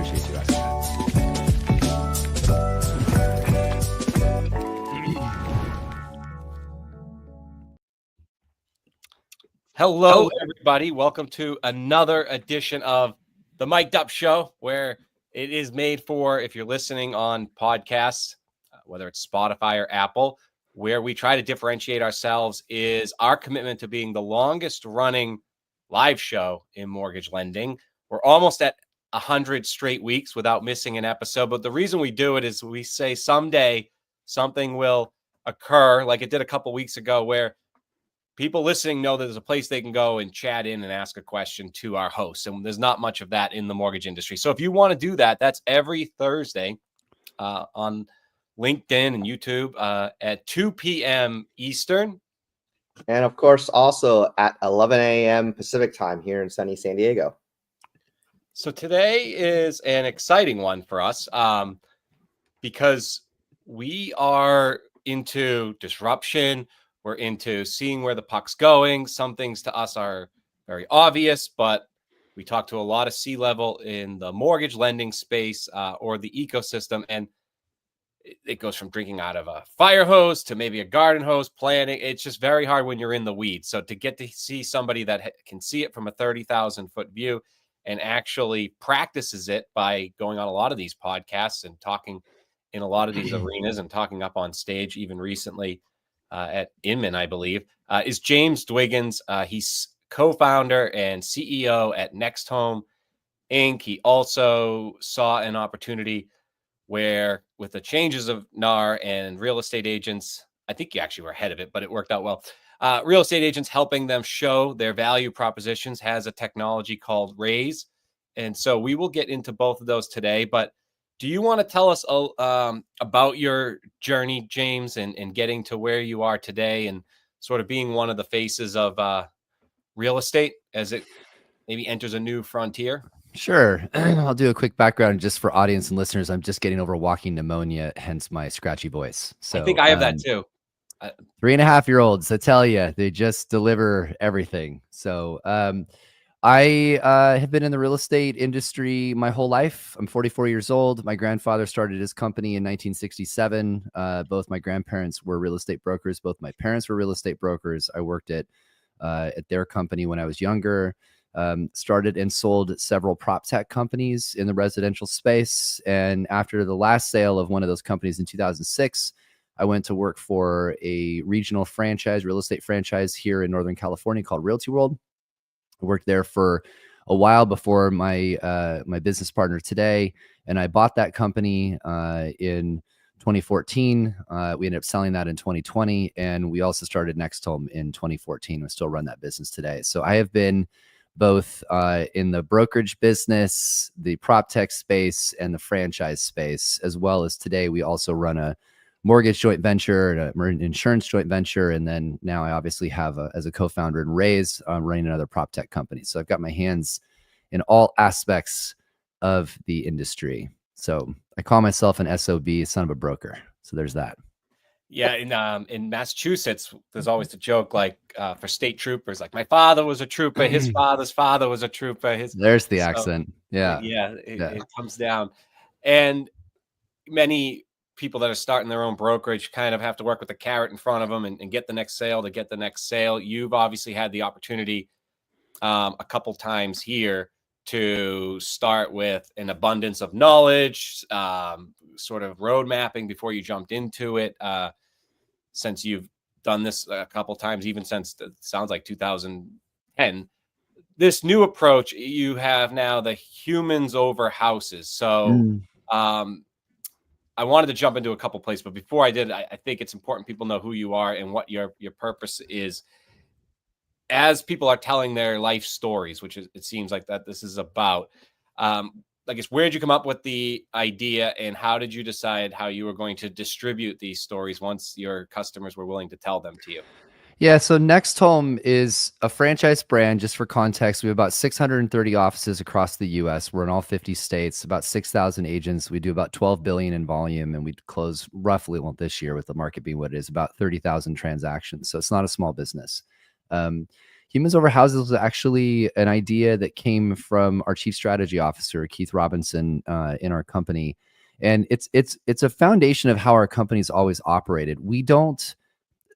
appreciate you asking that. Hello, everybody. Welcome to another edition of the Mic'd Up Show, where it is made for, if you're listening on podcasts, whether it's Spotify or Apple, where we try to differentiate ourselves is our commitment to being the longest running live show in mortgage lending. We're almost at 100 straight weeks without missing an episode. But the reason we do it is we say someday something will occur, like it did a couple weeks ago, where people listening know that there's a place they can go and chat in and ask a question to our hosts. And there's not much of that in the mortgage industry. So if you want to do that, that's every Thursday on LinkedIn and YouTube at 2 p.m. Eastern. And of course, also at 11 a.m. Pacific time here in sunny San Diego. So today is an exciting one for us because we are into disruption. We're into seeing where the puck's going. Some things to us are very obvious, but we talk to a lot of C-level in the mortgage lending space or the ecosystem, and it goes from drinking out of a fire hose to maybe a garden hose, planting. It's just very hard when you're in the weeds. So to get to see somebody that can see it from a 30,000-foot view and actually practices it by going on a lot of these podcasts and talking in a lot of these arenas and talking up on stage, even recently, at Inman, I believe, is James Dwiggins. He's co-founder and CEO at Next Home Inc. He also saw an opportunity where, with the changes of NAR and real estate agents, I think you actually were ahead of it, but it worked out well. Real estate agents helping them show their value propositions has a technology called Raise. And so we will get into both of those today, but do you want to tell us about your journey, James, and getting to where you are today and sort of being one of the faces of real estate as it maybe enters a new frontier? Sure. I'll do a quick background just for audience and listeners. I'm just getting over walking pneumonia, hence my scratchy voice. So I think I have that too. 3.5-year-olds, I tell you, they just deliver everything. So I have been in the real estate industry my whole life. I'm 44 years old. My grandfather started his company in 1967. Both my grandparents were real estate brokers. Both my parents were real estate brokers. I worked at their company when I was younger. Started and sold several prop tech companies in the residential space. And after the last sale of one of those companies in 2006, I went to work for a regional franchise, real estate franchise here in Northern California called Realty World. I worked there for a while before my business partner today, and I bought that company in 2014. We ended up selling that in 2020, and we also started Next Home in 2014. We still run that business today. So I have been both in the brokerage business, the prop tech space, and the franchise space, as well as today we also run a mortgage joint venture and an insurance joint venture. And then now I obviously have as a co-founder in Raise, running another prop tech company. So I've got my hands in all aspects of the industry. So I call myself an SOB, son of a broker. So there's that. Yeah, in Massachusetts, there's always the joke, like for state troopers, like my father was a trooper, his father's father was a trooper. There's the accent. Yeah. It comes down. And many people that are starting their own brokerage kind of have to work with the carrot in front of them and get the next sale to get the next sale. You've obviously had the opportunity a couple times here to start with an abundance of knowledge, sort of road mapping before you jumped into it. Since you've done this a couple times, even since it sounds like 2010, this new approach, you have now the humans over houses. So I wanted to jump into a couple places, but before I did, I think it's important people know who you are and what your purpose is. As people are telling their life stories, which it seems like that this is about, I guess, where did you come up with the idea and how did you decide how you were going to distribute these stories once your customers were willing to tell them to you? Yeah, so Next Home is a franchise brand. Just for context, we have about 630 offices across the U.S. We're in all 50 states, about 6,000 agents. We do about $12 billion in volume, and we close roughly, well, this year with the market being what it is, about 30,000 transactions. So it's not a small business. Humans Over Houses was actually an idea that came from our chief strategy officer, Keith Robinson, in our company. And it's a foundation of how our company's always operated.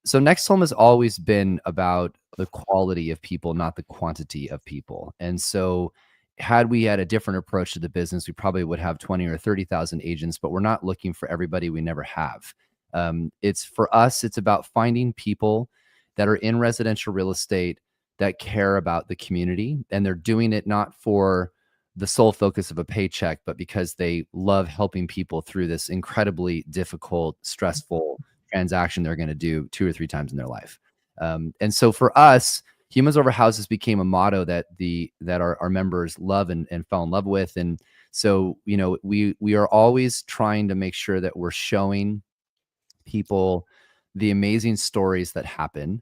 So Next Home has always been about the quality of people, not the quantity of people. And so had we had a different approach to the business, we probably would have 20 or 30,000 agents, but we're not looking for everybody. We never have. It's for us, it's about finding people that are in residential real estate that care about the community, and they're doing it not for the sole focus of a paycheck, but because they love helping people through this incredibly difficult, stressful transaction they're going to do 2 or 3 times in their life. And so for us, Humans Over Houses became a motto that our members love and fell in love with. And so, we are always trying to make sure that we're showing people the amazing stories that happen.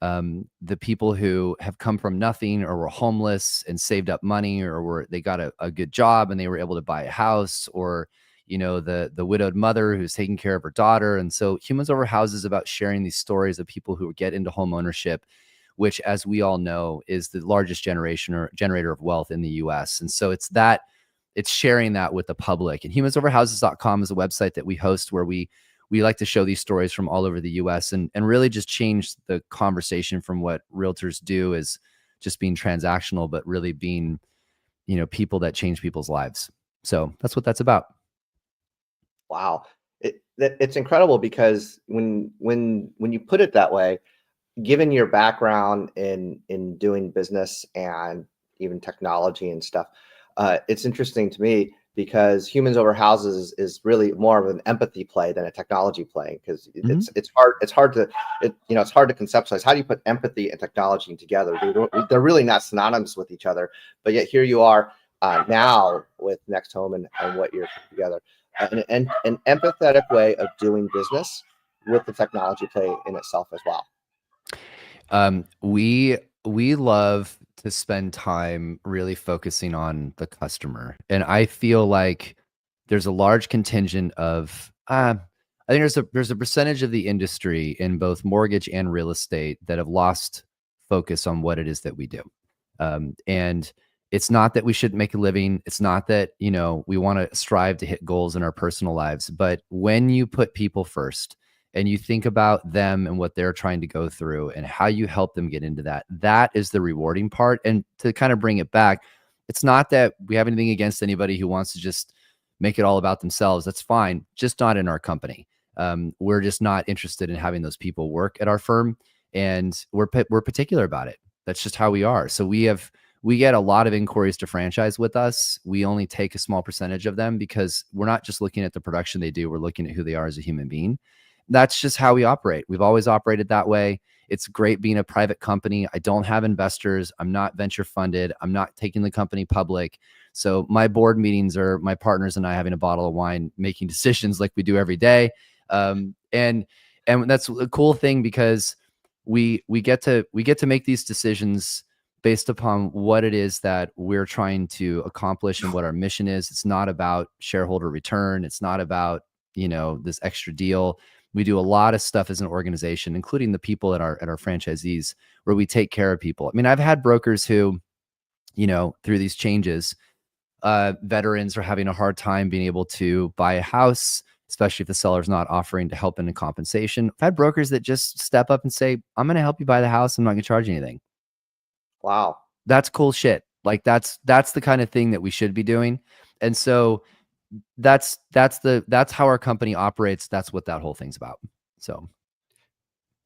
The people who have come from nothing or were homeless and saved up money, or they got a good job and they were able to buy a house, or the widowed mother who's taking care of her daughter. And so Humans Over Houses is about sharing these stories of people who get into home ownership, which, as we all know, is the largest generator of wealth in the US. And so it's sharing that with the public. And humansoverhouses.com is a website that we host where we like to show these stories from all over the US and really just change the conversation from what realtors do as just being transactional, but really being, people that change people's lives. So that's what that's about. Wow. It's incredible because when you put it that way, given your background in doing business and even technology and stuff, it's interesting to me because Humans Over Houses is really more of an empathy play than a technology play, because it's hard to conceptualize. How do you put empathy and technology together? They're really not synonymous with each other, but yet here you are now with Next Home and what you're putting together. An empathetic way of doing business with the technology play in itself as well. We love to spend time really focusing on the customer, and I feel like there's a large contingent of I think there's a percentage of the industry in both mortgage and real estate that have lost focus on what it is that we do. And it's not that we shouldn't make a living. It's not that, we want to strive to hit goals in our personal lives. But when you put people first and you think about them and what they're trying to go through and how you help them get into that, that is the rewarding part. And to kind of bring it back, it's not that we have anything against anybody who wants to just make it all about themselves. That's fine. Just not in our company. We're just not interested in having those people work at our firm, and we're particular about it. That's just how we are. So we get a lot of inquiries to franchise with us. We only take a small percentage of them because we're not just looking at the production they do. We're looking at who they are as a human being. That's just how we operate. We've always operated that way. It's great being a private company. I don't have investors. I'm not venture funded. I'm not taking the company public. So my board meetings are my partners and I having a bottle of wine, making decisions like we do every day. And that's a cool thing because we get to make these decisions based upon what it is that we're trying to accomplish and what our mission is. It's not about shareholder return. It's not about, this extra deal. We do a lot of stuff as an organization, including the people at our franchisees, where we take care of people. I mean, I've had brokers who, through these changes, veterans are having a hard time being able to buy a house, especially if the seller's not offering to help in the compensation. I've had brokers that just step up and say, I'm going to help you buy the house. I'm not going to charge you anything. Wow. That's cool shit. Like that's the kind of thing that we should be doing. And so that's how our company operates. That's what that whole thing's about. So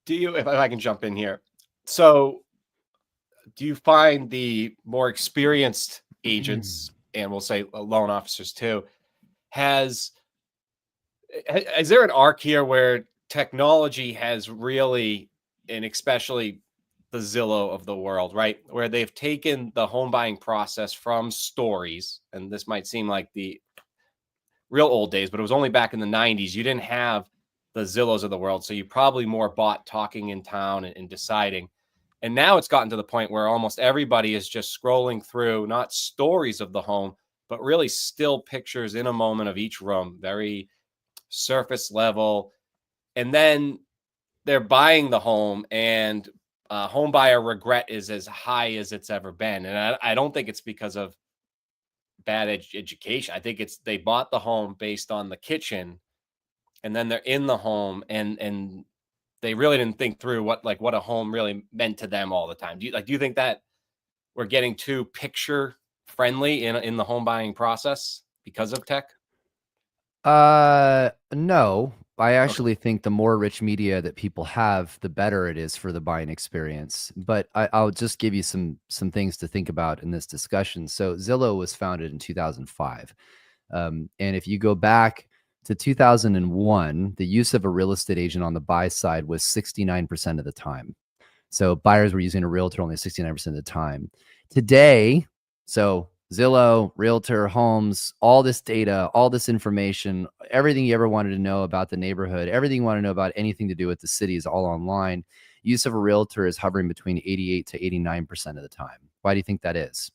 if I can jump in here. So do you find the more experienced agents, and we'll say loan officers too, is there an arc here where technology has really, and especially the Zillow of the world, right? Where they've taken the home buying process from stories, and this might seem like the real old days, but it was only back in the 90s. You didn't have the Zillows of the world, so you probably more bought talking in town and deciding. And now it's gotten to the point where almost everybody is just scrolling through, not stories of the home, but really still pictures in a moment of each room, very surface level. And then they're buying the home, and home buyer regret is as high as it's ever been. And I don't think it's because of bad education. I think it's they bought the home based on the kitchen, and then they're in the home and they really didn't think through what a home really meant to them all the time. Do you think that we're getting too picture friendly in the home buying process because of tech? No. I actually think the more rich media that people have, the better it is for the buying experience. But I'll just give you some things to think about in this discussion. So Zillow was founded in 2005. And if you go back to 2001, the use of a real estate agent on the buy side was 69% of the time. So buyers were using a realtor only 69% of the time. Today, so Zillow, Realtor, Homes, all this data, all this information, everything you ever wanted to know about the neighborhood, everything you want to know about anything to do with the city is all online. Use of a realtor is hovering between 88 to 89% of the time. Why do you think that is?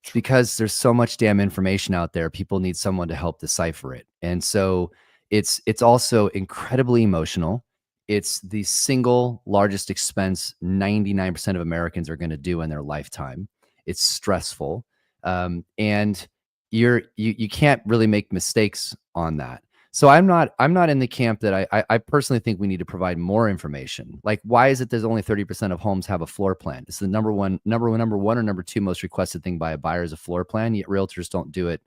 It's because there's so much damn information out there. People need someone to help decipher it. And so it's also incredibly emotional. It's the single largest expense 99% of Americans are going to do in their lifetime. It's stressful, and you can't really make mistakes on that. So I'm not in the camp that I personally think we need to provide more information. Like, why is it there's only 30% of homes have a floor plan? It's the number one or number two most requested thing by a buyer is a floor plan. Yet realtors don't do it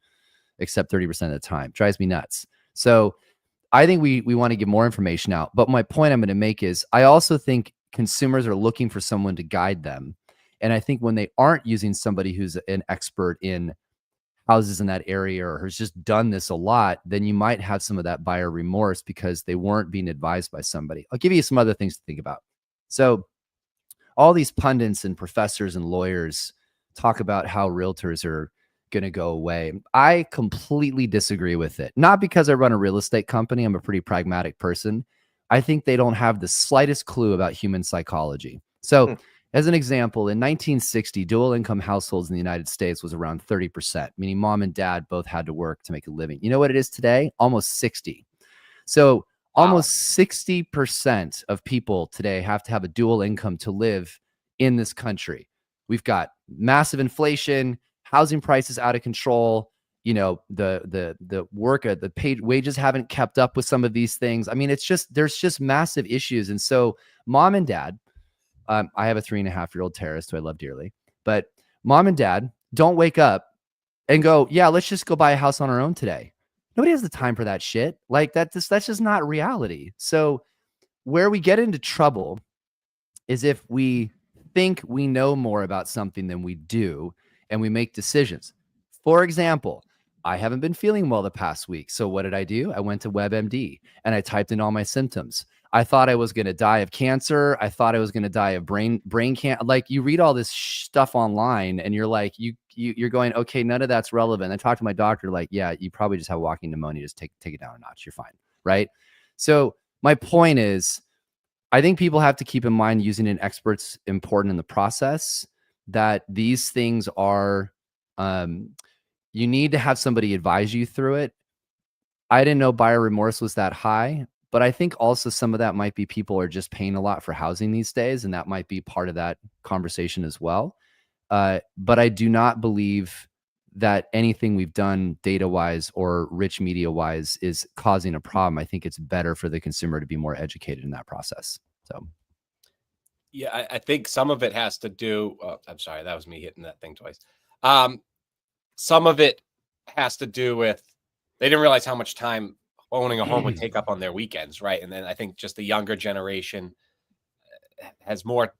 except 30% of the time. Drives me nuts. So I think we want to give more information out. But my point I'm going to make is I also think consumers are looking for someone to guide them. And I think when they aren't using somebody who's an expert in houses in that area or has just done this a lot, then you might have some of that buyer remorse because they weren't being advised by somebody. I'll give you some other things to think about. So all these pundits and professors and lawyers talk about how realtors are going to go away. I completely disagree with it. Not because I run a real estate company. I'm a pretty pragmatic person. I think they don't have the slightest clue about human psychology. So as an example, in 1960, dual income households in the United States was around 30%, meaning mom and dad both had to work to make a living. You know what it is today? Almost 60. So almost 60% of people today have to have a dual income to live in this country. We've got massive inflation, housing prices out of control. You know, the paid wages haven't kept up with some of these things. I mean, there's just massive issues. And so mom and dad, I have a 3.5-year-old Terrace who I love dearly, but mom and dad don't wake up and go, yeah, let's just go buy a house on our own today. Nobody has the time for that shit. Like that's just not reality. So where we get into trouble is if we think we know more about something than we do, and we make decisions. For example, I haven't been feeling well the past week. So what did I do? I went to WebMD and I typed in all my symptoms. I thought I was going to die of cancer. I thought I was going to die of brain cancer. Like, you read all this stuff online and you're like, you're going, okay, none of that's relevant. I talked to my doctor, like, yeah, you probably just have walking pneumonia. Just take it down a notch. You're fine. Right. So my point is, I think people have to keep in mind using an expert's important in the process, that these things are, you need to have somebody advise you through it. I didn't know buyer remorse was that high, but I think also some of that might be people are just paying a lot for housing these days, and that might be part of that conversation as well. But I do not believe that anything we've done data-wise or rich media-wise is causing a problem. I think it's better for the consumer to be more educated in that process. So. Yeah, I think some of it has to do. I'm sorry, that was me hitting that thing twice. Some of it has to do with they didn't realize how much time owning a home would take up on their weekends, right? And then I think just the younger generation has more.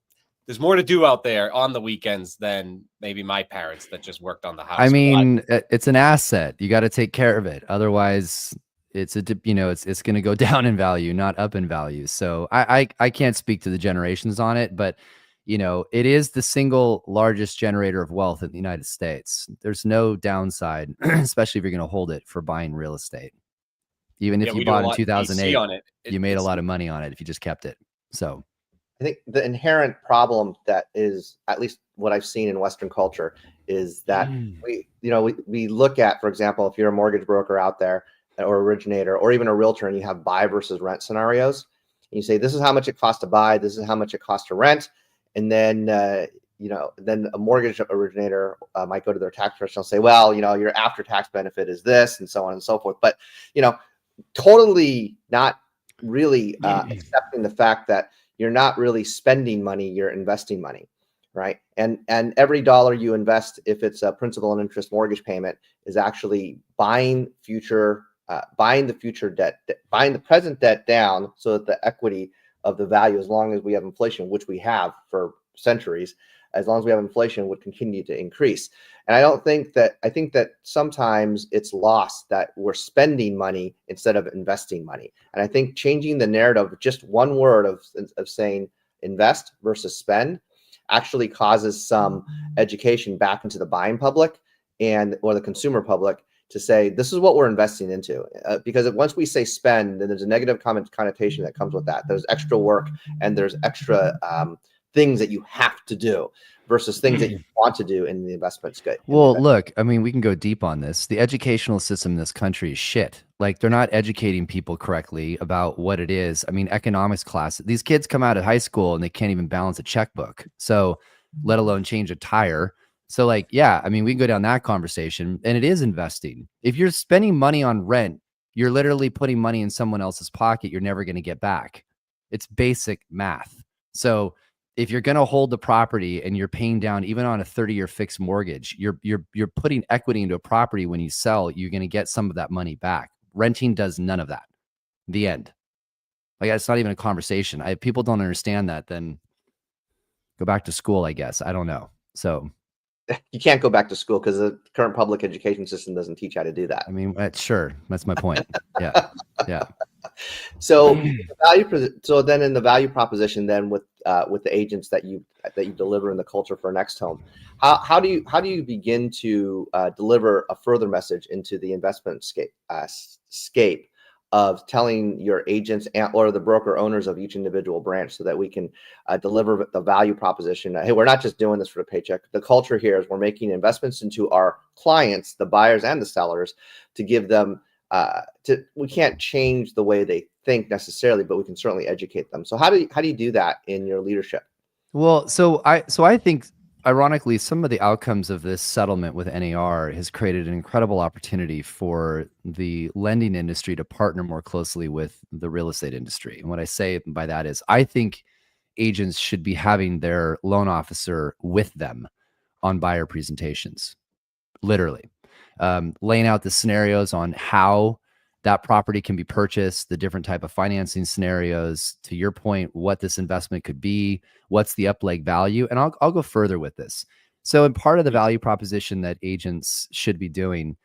There's more to do out there on the weekends than maybe my parents that just worked on the house. I mean, it's an asset. You got to take care of it. Otherwise, it's going to go down in value, not up in value. So I can't speak to the generations on it, but it is the single largest generator of wealth in the United States. There's no downside, especially if you're going to hold it for buying real estate. Even if you bought in 2008, you made a lot of money on it if you just kept it. So I think the inherent problem that is, at least what I've seen in Western culture, is that we look at, for example, if you're a mortgage broker out there or originator or even a realtor and you have buy versus rent scenarios, You say, this is how much it costs to buy, this is how much it costs to rent. And then, then a mortgage originator might go to their tax professional and say, well, your after tax benefit is this, and so on and so forth. But, totally not really accepting the fact that you're not really spending money, you're investing money. Right. And every dollar you invest, if it's a principal and interest mortgage payment, is actually buying the future debt, buying the present debt down so that the equity of the value, as long as we have inflation, which we have for centuries, as long as we have inflation, would continue to increase. And I think that sometimes it's lost that we're spending money instead of investing money. And I think changing the narrative, just one word of saying invest versus spend, actually causes some education back into the buying public or the consumer public to say, this is what we're investing into. Because once we say spend, then there's a negative connotation that comes with that. There's extra work and there's extra things that you have to do versus things that you want to do in the investment space. Well, look, I mean, we can go deep on this. The educational system in this country is shit. Like, they're not educating people correctly about what it is. I mean, economics class, these kids come out of high school and they can't even balance a checkbook. So let alone change a tire. So like, yeah, I mean, we can go down that conversation, and it is investing. If you're spending money on rent, you're literally putting money in someone else's pocket you're never going to get back. It's basic math. So if you're going to hold the property and you're paying down even on a 30-year fixed mortgage, you're putting equity into a property. When you sell, you're going to get some of that money back. Renting does none of that. The end. Like, it's not even a conversation. People don't understand that, then go back to school, I guess. I don't know. So you can't go back to school because the current public education system doesn't teach how to do that. I mean, sure. That's my point. Yeah. Yeah. So then in the value proposition, then with the agents that you deliver in the Culture for Next Home, how do you begin to deliver a further message into the investment scape of telling your agents or the broker owners of each individual branch, so that we can deliver the value proposition? Hey, we're not just doing this for the paycheck. The culture here is we're making investments into our clients, the buyers and the sellers, to give them we can't change the way they think necessarily, but we can certainly educate them. So how do you do that in your leadership? Well, so I think, ironically, some of the outcomes of this settlement with NAR has created an incredible opportunity for the lending industry to partner more closely with the real estate industry. And what I say by that is, I think agents should be having their loan officer with them on buyer presentations, literally. Laying out the scenarios on how that property can be purchased, the different type of financing scenarios, to your point, what this investment could be, what's the up leg value. And I'll go further with this. So in part of the value proposition that agents should be doing,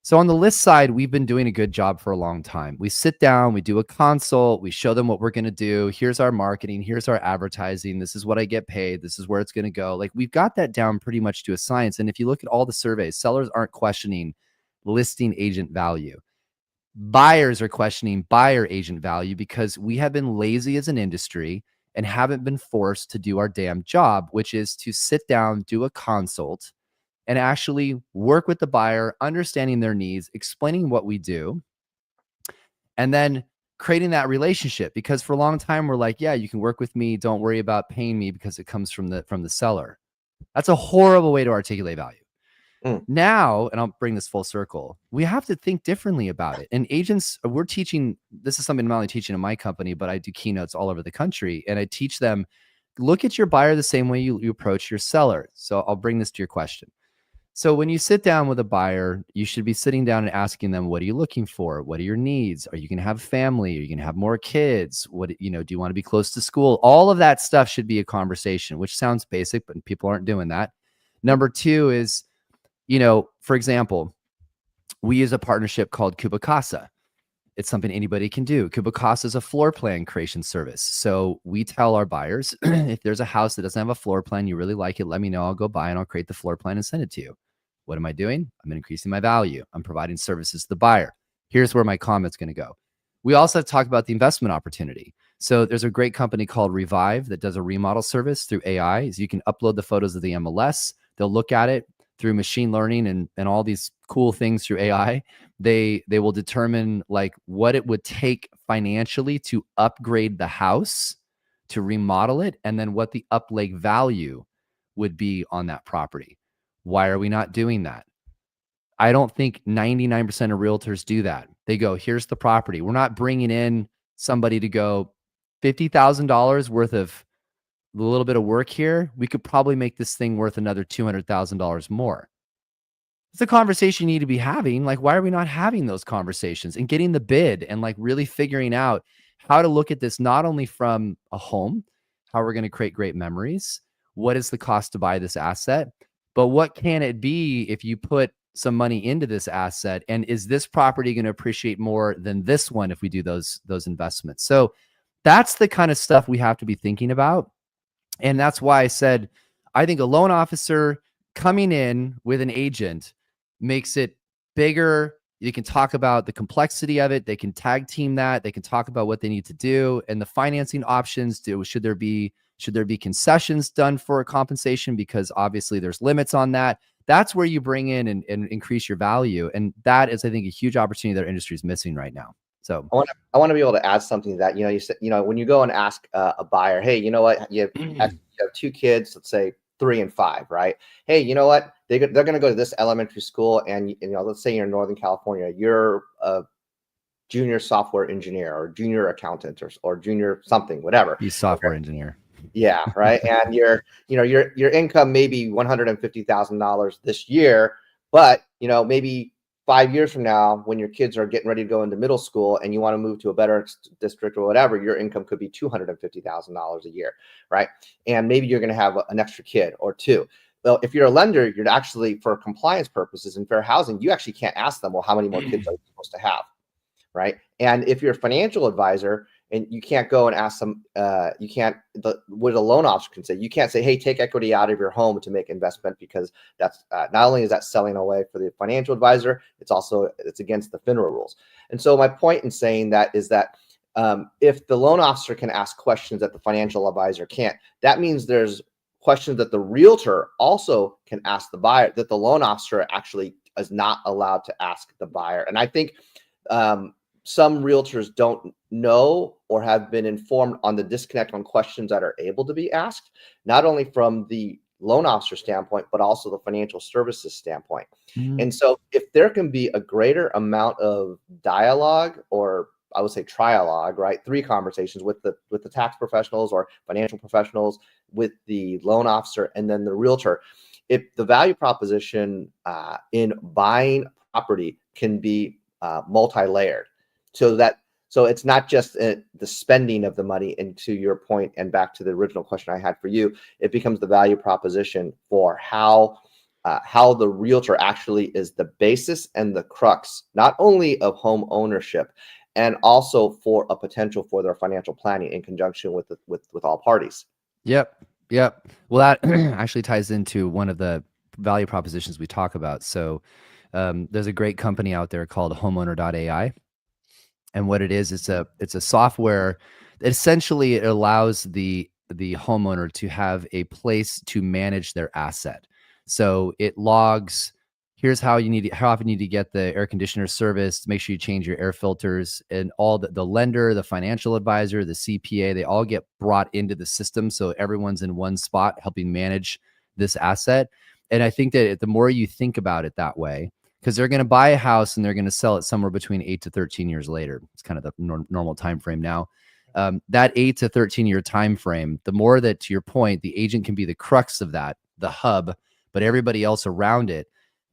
so on the list side, we've been doing a good job for a long time. We sit down, we do a consult, we show them what we're going to do. Here's our marketing, here's our advertising. This is what I get paid. This is where it's going to go. Like, we've got that down pretty much to a science. And if you look at all the surveys, sellers aren't questioning listing agent value. Buyers are questioning buyer agent value, because we have been lazy as an industry and haven't been forced to do our damn job, which is to sit down, do a consult, and actually work with the buyer, understanding their needs, explaining what we do, and then creating that relationship. Because for a long time, we're like, yeah, you can work with me. Don't worry about paying me because it comes from the seller. That's a horrible way to articulate value. Now, and I'll bring this full circle, we have to think differently about it. And agents, we're teaching, this is something I'm not only teaching in my company, but I do keynotes all over the country. And I teach them, look at your buyer the same way you approach your seller. So I'll bring this to your question. So when you sit down with a buyer, you should be sitting down and asking them, what are you looking for? What are your needs? Are you going to have family? Are you going to have more kids? What, do you want to be close to school? All of that stuff should be a conversation, which sounds basic, but people aren't doing that. Number two is, for example, we use a partnership called Kubicasa. It's something anybody can do. Kubicasa is a floor plan creation service. So we tell our buyers, if there's a house that doesn't have a floor plan, you really like it, let me know. I'll go buy and I'll create the floor plan and send it to you. What am I doing? I'm increasing my value. I'm providing services to the buyer. Here's where my comment's going to go. We also have to talk about the investment opportunity. So there's a great company called Revive that does a remodel service through AI. So you can upload the photos of the MLS. They'll look at it through machine learning and all these cool things through AI. They will determine like what it would take financially to upgrade the house, to remodel it, and then what the up-leg value would be on that property. Why are we not doing that? I don't think 99% of realtors do that. They go, here's the property. We're not bringing in somebody to go, $50,000 worth of a little bit of work here. We could probably make this thing worth another $200,000 more. It's a conversation you need to be having. Like, why are we not having those conversations and getting the bid and like really figuring out how to look at this, not only from a home, how we're going to create great memories, what is the cost to buy this asset, but what can it be if you put some money into this asset, and is this property going to appreciate more than this one if we do those investments? So that's the kind of stuff we have to be thinking about. And that's why I said, I think a loan officer coming in with an agent makes it bigger. You can talk about the complexity of it. They can tag team that. They can talk about what they need to do and the financing options. Should there be concessions done for a compensation? Because obviously there's limits on that. That's where you bring in and increase your value. And that is, I think, a huge opportunity that our industry is missing right now. So I want to be able to add something to that. You said, when you go and ask a buyer, hey, you know what, you have 2 kids, let's say 3 and 5, right? Hey, you know what, they're going to go to this elementary school, and let's say you're in Northern California, you're a junior software engineer or junior accountant or junior something, whatever. He's software engineer. Yeah, right. And your income may be $150,000 this year, but maybe 5 years from now, when your kids are getting ready to go into middle school and you want to move to a better district or whatever, your income could be $250,000 a year, right? And maybe you're going to have an extra kid or 2. Well, if you're a lender, you're actually, for compliance purposes and fair housing, you actually can't ask them, well, how many more kids are you supposed to have, right? And if you're a financial advisor, and you can't go and ask them, what a loan officer can say, you can't say, hey, take equity out of your home to make investment, because that's not only is that selling away for the financial advisor, it's against the FINRA rules. And so my point in saying that is that if the loan officer can ask questions that the financial advisor can't, that means there's questions that the realtor also can ask the buyer that the loan officer actually is not allowed to ask the buyer. And I think some realtors don't know or have been informed on the disconnect on questions that are able to be asked, not only from the loan officer standpoint, but also the financial services standpoint. And so if there can be a greater amount of dialogue, or I would say trialogue, right? 3 conversations with the tax professionals or financial professionals, with the loan officer, and then the realtor. If the value proposition in buying property can be multi-layered, so it's not just the spending of the money, and to your point, and back to the original question I had for you, it becomes the value proposition for how the realtor actually is the basis and the crux, not only of home ownership, and also for a potential for their financial planning in conjunction with all parties. Yep. Well, that actually ties into one of the value propositions we talk about. So there's a great company out there called Homeowner.ai. And what it is, it's a software that essentially it allows the homeowner to have a place to manage their asset. So it logs, here's how often you need to get the air conditioner serviced, make sure you change your air filters, and all the lender, the financial advisor, the CPA, they all get brought into the system. So everyone's in one spot helping manage this asset. And I think that the more you think about it that way, because they're going to buy a house and they're going to sell it somewhere between 8 to 13 years later. It's kind of the normal time frame now. That 8 to 13 year time frame, the more that, to your point, the agent can be the crux of that, the hub, but everybody else around it,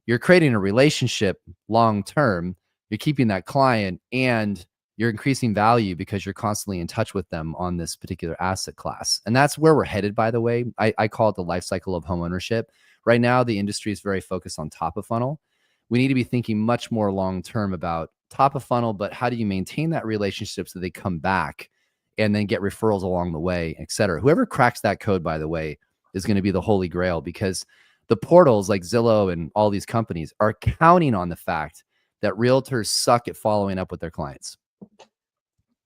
you're creating a relationship long term. You're keeping that client, and you're increasing value because you're constantly in touch with them on this particular asset class. And that's where we're headed, by the way. I call it the life cycle of home ownership. Right now, the industry is very focused on top of funnel. We need to be thinking much more long-term about top of funnel, but how do you maintain that relationship so they come back and then get referrals along the way, et cetera. Whoever cracks that code, by the way, is going to be the holy grail, because the portals like Zillow and all these companies are counting on the fact that realtors suck at following up with their clients.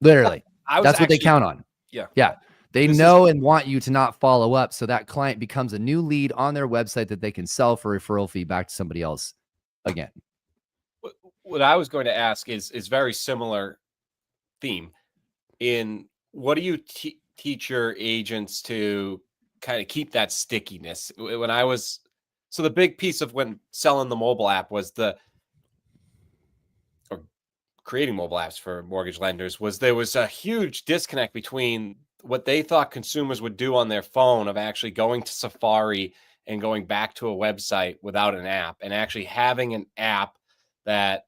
Literally. That's what they count on. Yeah. They know and want you to not follow up, so that client becomes a new lead on their website that they can sell for referral fee back to somebody else. Again, what I was going to ask is very similar theme. In what do you teach your agents to kind of keep that stickiness? When I was so the big piece of when selling the mobile app was or creating mobile apps for mortgage lenders was there was a huge disconnect between what they thought consumers would do on their phone of actually going to Safari and going back to a website without an app, and actually having an app that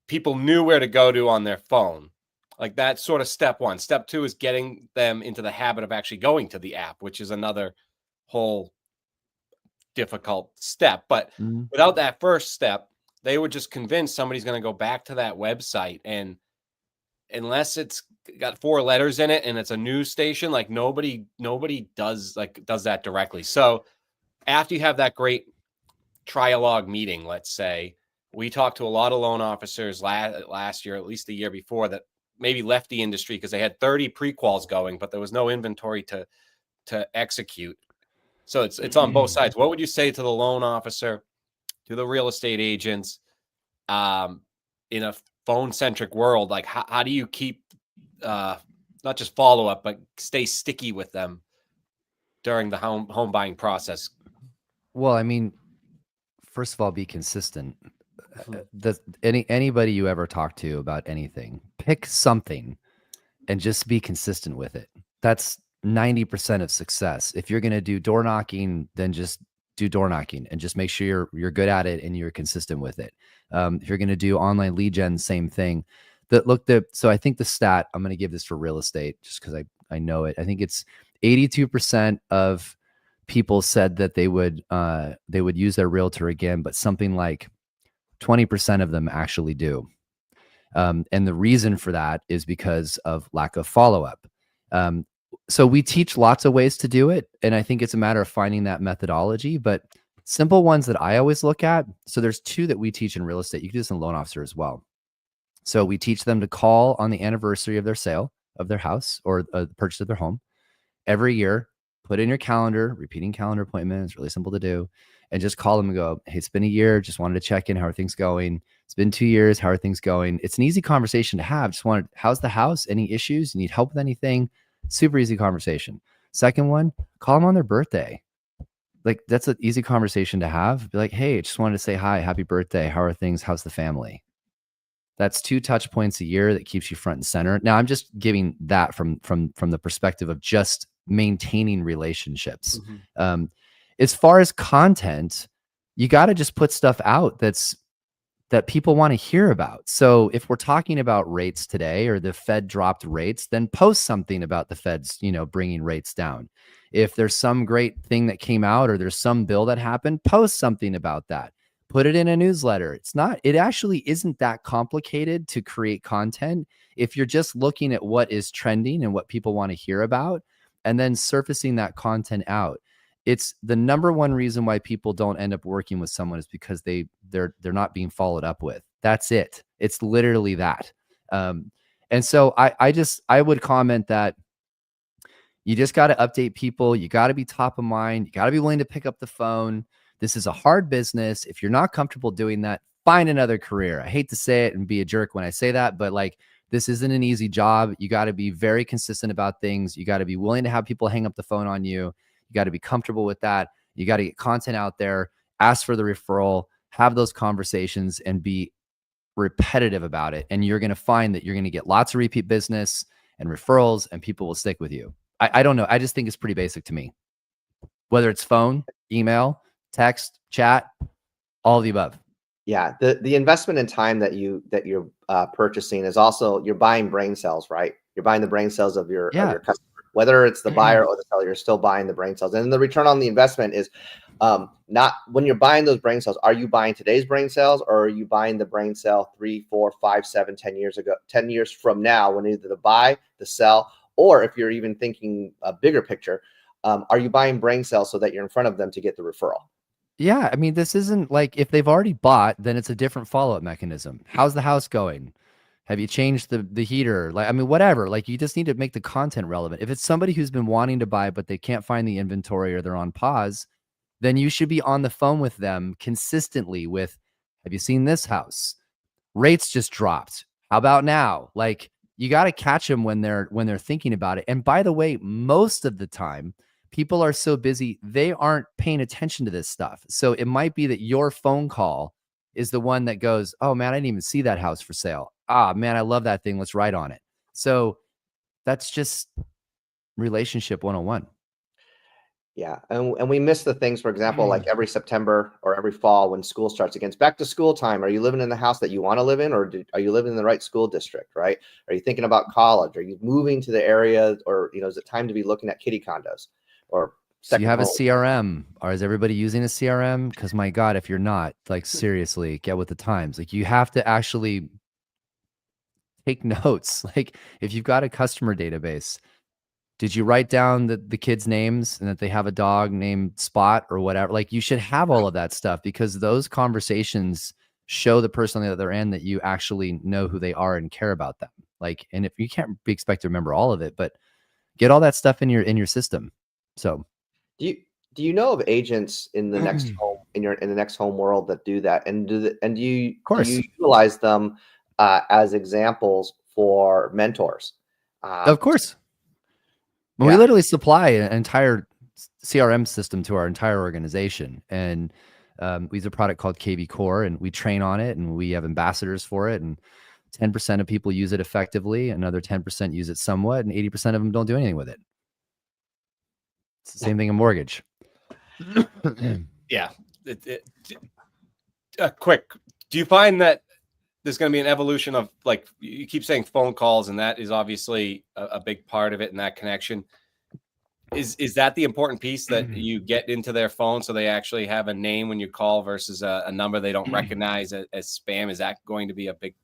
people knew where to go to on their phone. Like that's sort of step one. Step two is getting them into the habit of actually going to the app, which is another whole difficult step. But without that first step, they would just convince somebody's going to go back to that website. And unless it's got 4 letters in it and it's a news station, like nobody does that directly. So after you have that great trialogue meeting, let's say, we talked to a lot of loan officers last year, at least the year before, that maybe left the industry because they had 30 pre-quals going, but there was no inventory to execute. So it's on both sides. What would you say to the loan officer, to the real estate agents, in a phone-centric world? Like how do you keep not just follow up, but stay sticky with them during the home buying process? Well, I mean, first of all, be consistent. Anybody you ever talk to about anything, pick something and just be consistent with it. That's 90% of success. If you're going to do door knocking, then just do door knocking and just make sure you're good at it and you're consistent with it. If you're going to do online lead gen, same thing. So I think the stat, I'm going to give this for real estate just because I know it. I think it's 82% of people said that they would use their realtor again, but something like 20% of them actually do. And the reason for that is because of lack of follow-up. So we teach lots of ways to do it. And I think it's a matter of finding that methodology, but simple ones that I always look at. So there's 2 that we teach in real estate. You can do this in loan officer as well. So we teach them to call on the anniversary of their sale of their house or the purchase of their home every year. Put in your calendar, repeating calendar appointment. It's really simple to do. And just call them and go, hey, it's been a year. Just wanted to check in. How are things going? It's been 2 years. How are things going? It's an easy conversation to have. Just wanted, how's the house? Any issues? You need help with anything? Super easy conversation. Second one, call them on their birthday. Like that's an easy conversation to have. Be like, hey, just wanted to say hi, happy birthday. How are things? How's the family? That's 2 touch points a year that keeps you front and center. Now I'm just giving that from the perspective of just maintaining relationships. As far as content, you got to just put stuff out that people want to hear about. So if we're talking about rates today or the Fed dropped rates, then post something about the Fed's, bringing rates down. If there's some great thing that came out or there's some bill that happened, post something about that. Put it in a newsletter. It actually isn't that complicated to create content if you're just looking at what is trending and what people want to hear about and then surfacing that content out. It's the number one reason why people don't end up working with someone is because they're not being followed up with. That's it. It's literally that. And so I would comment that you just got to update people. You got to be top of mind. You got to be willing to pick up the phone. This is a hard business. If you're not comfortable doing that, find another career. I hate to say it and be a jerk when I say that, but like, this isn't an easy job. You got to be very consistent about things. You got to be willing to have people hang up the phone on you. You got to be comfortable with that. You got to get content out there, ask for the referral, have those conversations and be repetitive about it. And you're going to find that you're going to get lots of repeat business and referrals and people will stick with you. I don't know. I just think it's pretty basic to me, whether it's phone, email, text, chat, all of the above. Yeah. The investment in time that you're purchasing is also, you're buying brain cells, right? You're buying the brain cells of your customer. Whether it's the buyer or the seller, you're still buying the brain cells. And the return on the investment is not when you're buying those brain cells. Are you buying today's brain cells or are you buying the brain cell 3, 4, 5, 7, 10 years ago, 10 years from now when either the buy, the sell, or if you're even thinking a bigger picture, are you buying brain cells so that you're in front of them to get the referral? Yeah. I mean, this isn't like if they've already bought, then it's a different follow-up mechanism. How's the house going? Have you changed the heater? Like, I mean, whatever, like you just need to make the content relevant. If it's somebody who's been wanting to buy, but they can't find the inventory or they're on pause, then you should be on the phone with them consistently with, have you seen this house? Rates just dropped. How about now? Like, you got to catch them when they're thinking about it. And by the way, most of the time, people are so busy, they aren't paying attention to this stuff. So it might be that your phone call is the one that goes, oh man, I didn't even see that house for sale. Ah, man, I love that thing. Let's write on it. So that's just relationship 101. Yeah, and we miss the things, for example, like every September or every fall when school starts again. It's back to school time. Are you living in the house that you want to live in, or are you living in the right school district, right? Are you thinking about college? Are you moving to the area, or is it time to be looking at kitty condos or So you have home? a CRM, or is everybody using a CRM? Because my God, if you're not, like seriously, get with the times. Like you have to actually take notes. Like if you've got a customer database, did you write down the kids' names and that they have a dog named Spot or whatever? Like you should have all of that stuff, because those conversations show the person on the other end that you actually know who they are and care about them. Like, and if you can't be expected to remember all of it, but get all that stuff in your system. So Do you know of agents in the next home in the next home world that do that, and do you utilize them as examples for mentors? Of course. Well, Yeah. we literally supply an entire CRM system to our entire organization, and we use a product called KV Core, and we train on it, and we have ambassadors for it, and 10% of people use it effectively, another 10% use it somewhat, and 80% of them don't do anything with it. It's the same thing in mortgage. Yeah. Quick, do you find that there's going to be an evolution of, like you keep saying, phone calls, and that is obviously a big part of it, and that connection is that the important piece, that you get into their phone so they actually have a name when you call versus a number they don't recognize as spam? Is that going to be a big,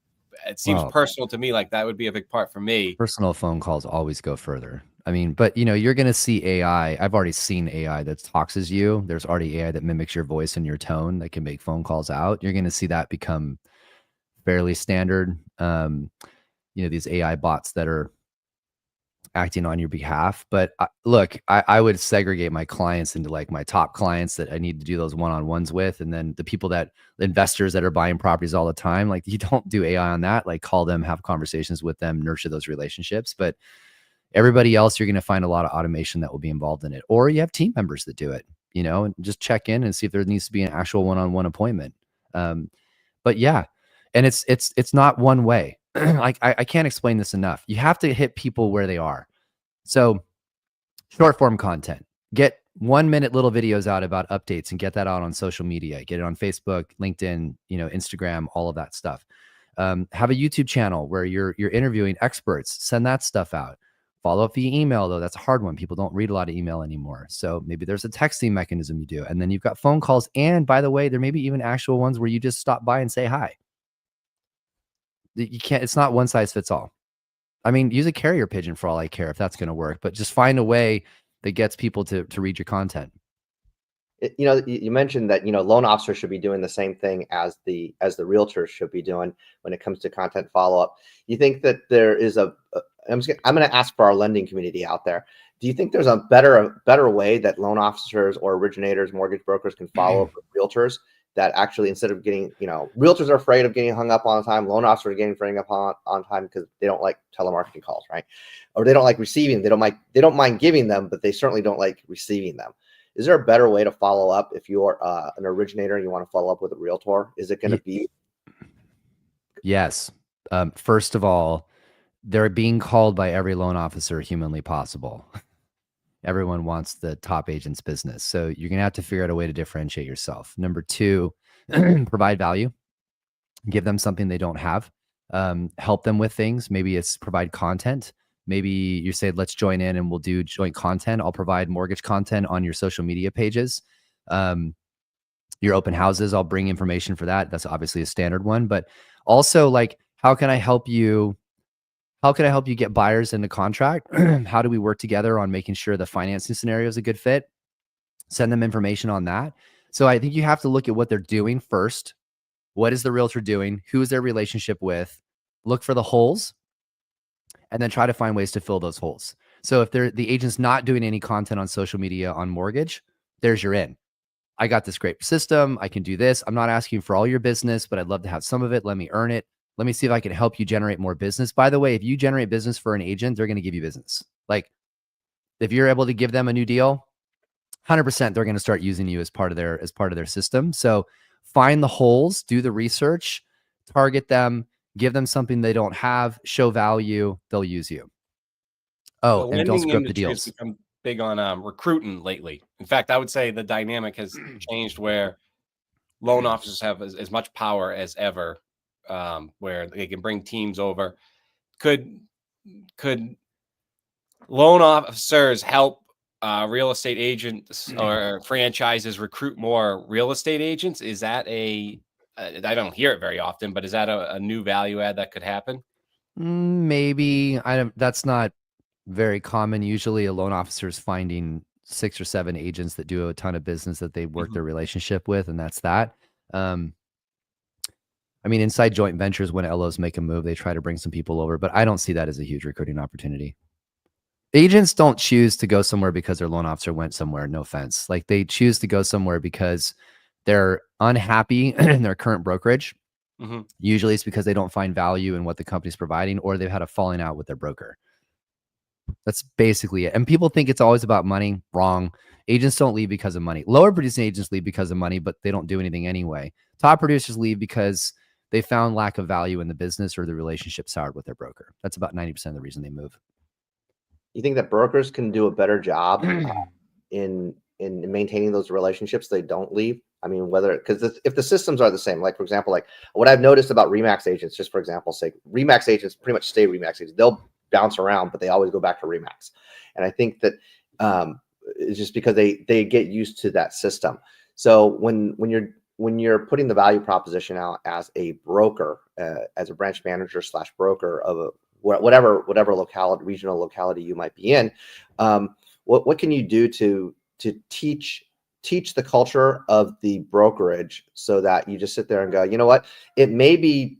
it seems personal to me, like that would be a big part for me. Personal phone calls always go further. I mean, but you're going to see AI. I've already seen AI that talks as you. There's already AI that mimics your voice and your tone that can make phone calls out. You're going to see that become fairly standard. These AI bots that are acting on your behalf. But look, I would segregate my clients into like my top clients that I need to do those one-on-ones with, and then the people investors that are buying properties all the time. Like you don't do AI on that. Like call them, have conversations with them, nurture those relationships. But everybody else, you're going to find a lot of automation that will be involved in it, or you have team members that do it. And just check in and see if there needs to be an actual one-on-one appointment. But yeah, and it's not one way. Like I can't explain this enough. You have to hit people where they are. So short form content, get 1 minute little videos out about updates and get that out on social media, get it on Facebook, LinkedIn, Instagram, all of that stuff. Have a YouTube channel where you're interviewing experts, send that stuff out. Follow up via email, though. That's a hard one. People don't read a lot of email anymore. So maybe there's a texting mechanism you do. And then you've got phone calls. And by the way, there may be even actual ones where you just stop by and say hi. It's not one size fits all. I mean, use a carrier pigeon for all I care if that's going to work, but just find a way that gets people to read your content. You mentioned that, loan officers should be doing the same thing as the realtors should be doing when it comes to content follow-up. You think that there is I'm going to ask for our lending community out there. Do you think there's a better way that loan officers or originators, mortgage brokers can follow up with realtors, that actually, instead of getting, realtors are afraid of getting hung up on time, loan officers are getting hung up on time because they don't like telemarketing calls, right? Or they don't like receiving. They don't mind giving them, but they certainly don't like receiving them. Is there a better way to follow up if you're an originator and you want to follow up with a realtor? Is it going to be? Yes. First of all, they're being called by every loan officer humanly possible. Everyone wants the top agent's business. So you're going to have to figure out a way to differentiate yourself. Number two, provide value. Give them something they don't have. Help them with things. Maybe it's provide content. Maybe you say, let's join in and we'll do joint content. I'll provide mortgage content on your social media pages. Your open houses, I'll bring information for that. That's obviously a standard one. But also, like, how can I help you? How can I help you get buyers into contract? How do we work together on making sure the financing scenario is a good fit? Send them information on that. So I think you have to look at what they're doing first. What is the realtor doing? Who is their relationship with? Look for the holes, and then try to find ways to fill those holes. So if the agent's not doing any content on social media on mortgage, there's your in. I got this great system. I can do this. I'm not asking for all your business, but I'd love to have some of it. Let me earn it. Let me see if I can help you generate more business. By the way, if you generate business for an agent, they're going to give you business. Like if you're able to give them a new deal, 100% they're going to start using you as part of their system. So find the holes, do the research, target them, give them something they don't have, show value, they'll use you. Oh, The and don't lending screw up the industry has deals. become big on recruiting lately. In fact, I would say the dynamic has changed where loan officers have as much power as ever, where they can bring teams over. Could loan officers help real estate agents or franchises recruit more real estate agents? Is that I don't hear it very often, but is that a new value add that could happen? Maybe. That's not very common. Usually a loan officer is finding 6 or 7 agents that do a ton of business that they work their relationship with, and that's that. I mean, inside joint ventures, when LOs make a move, they try to bring some people over, but I don't see that as a huge recruiting opportunity. Agents don't choose to go somewhere because their loan officer went somewhere. No offense. Like they choose to go somewhere because they're unhappy in their current brokerage. Usually it's because they don't find value in what the company's providing, or they've had a falling out with their broker. That's basically it. And people think it's always about money. Wrong. Agents don't leave because of money. Lower producing agents leave because of money, but they don't do anything anyway. Top producers leave because they found lack of value in the business or the relationship soured with their broker. That's about 90% of the reason they move. You think that brokers can do a better job in maintaining those relationships? They don't leave. I mean, because if the systems are the same, like for example, like what I've noticed about Remax agents, just for example's sake, Remax agents pretty much stay Remax agents. They'll bounce around, but they always go back to Remax. And I think that it's just because they get used to that system. So when you're putting the value proposition out as a broker, as a branch manager / broker of a whatever locality, regional locality you might be in, what can you do to teach the culture of the brokerage so that you just sit there and go, you know what, it may be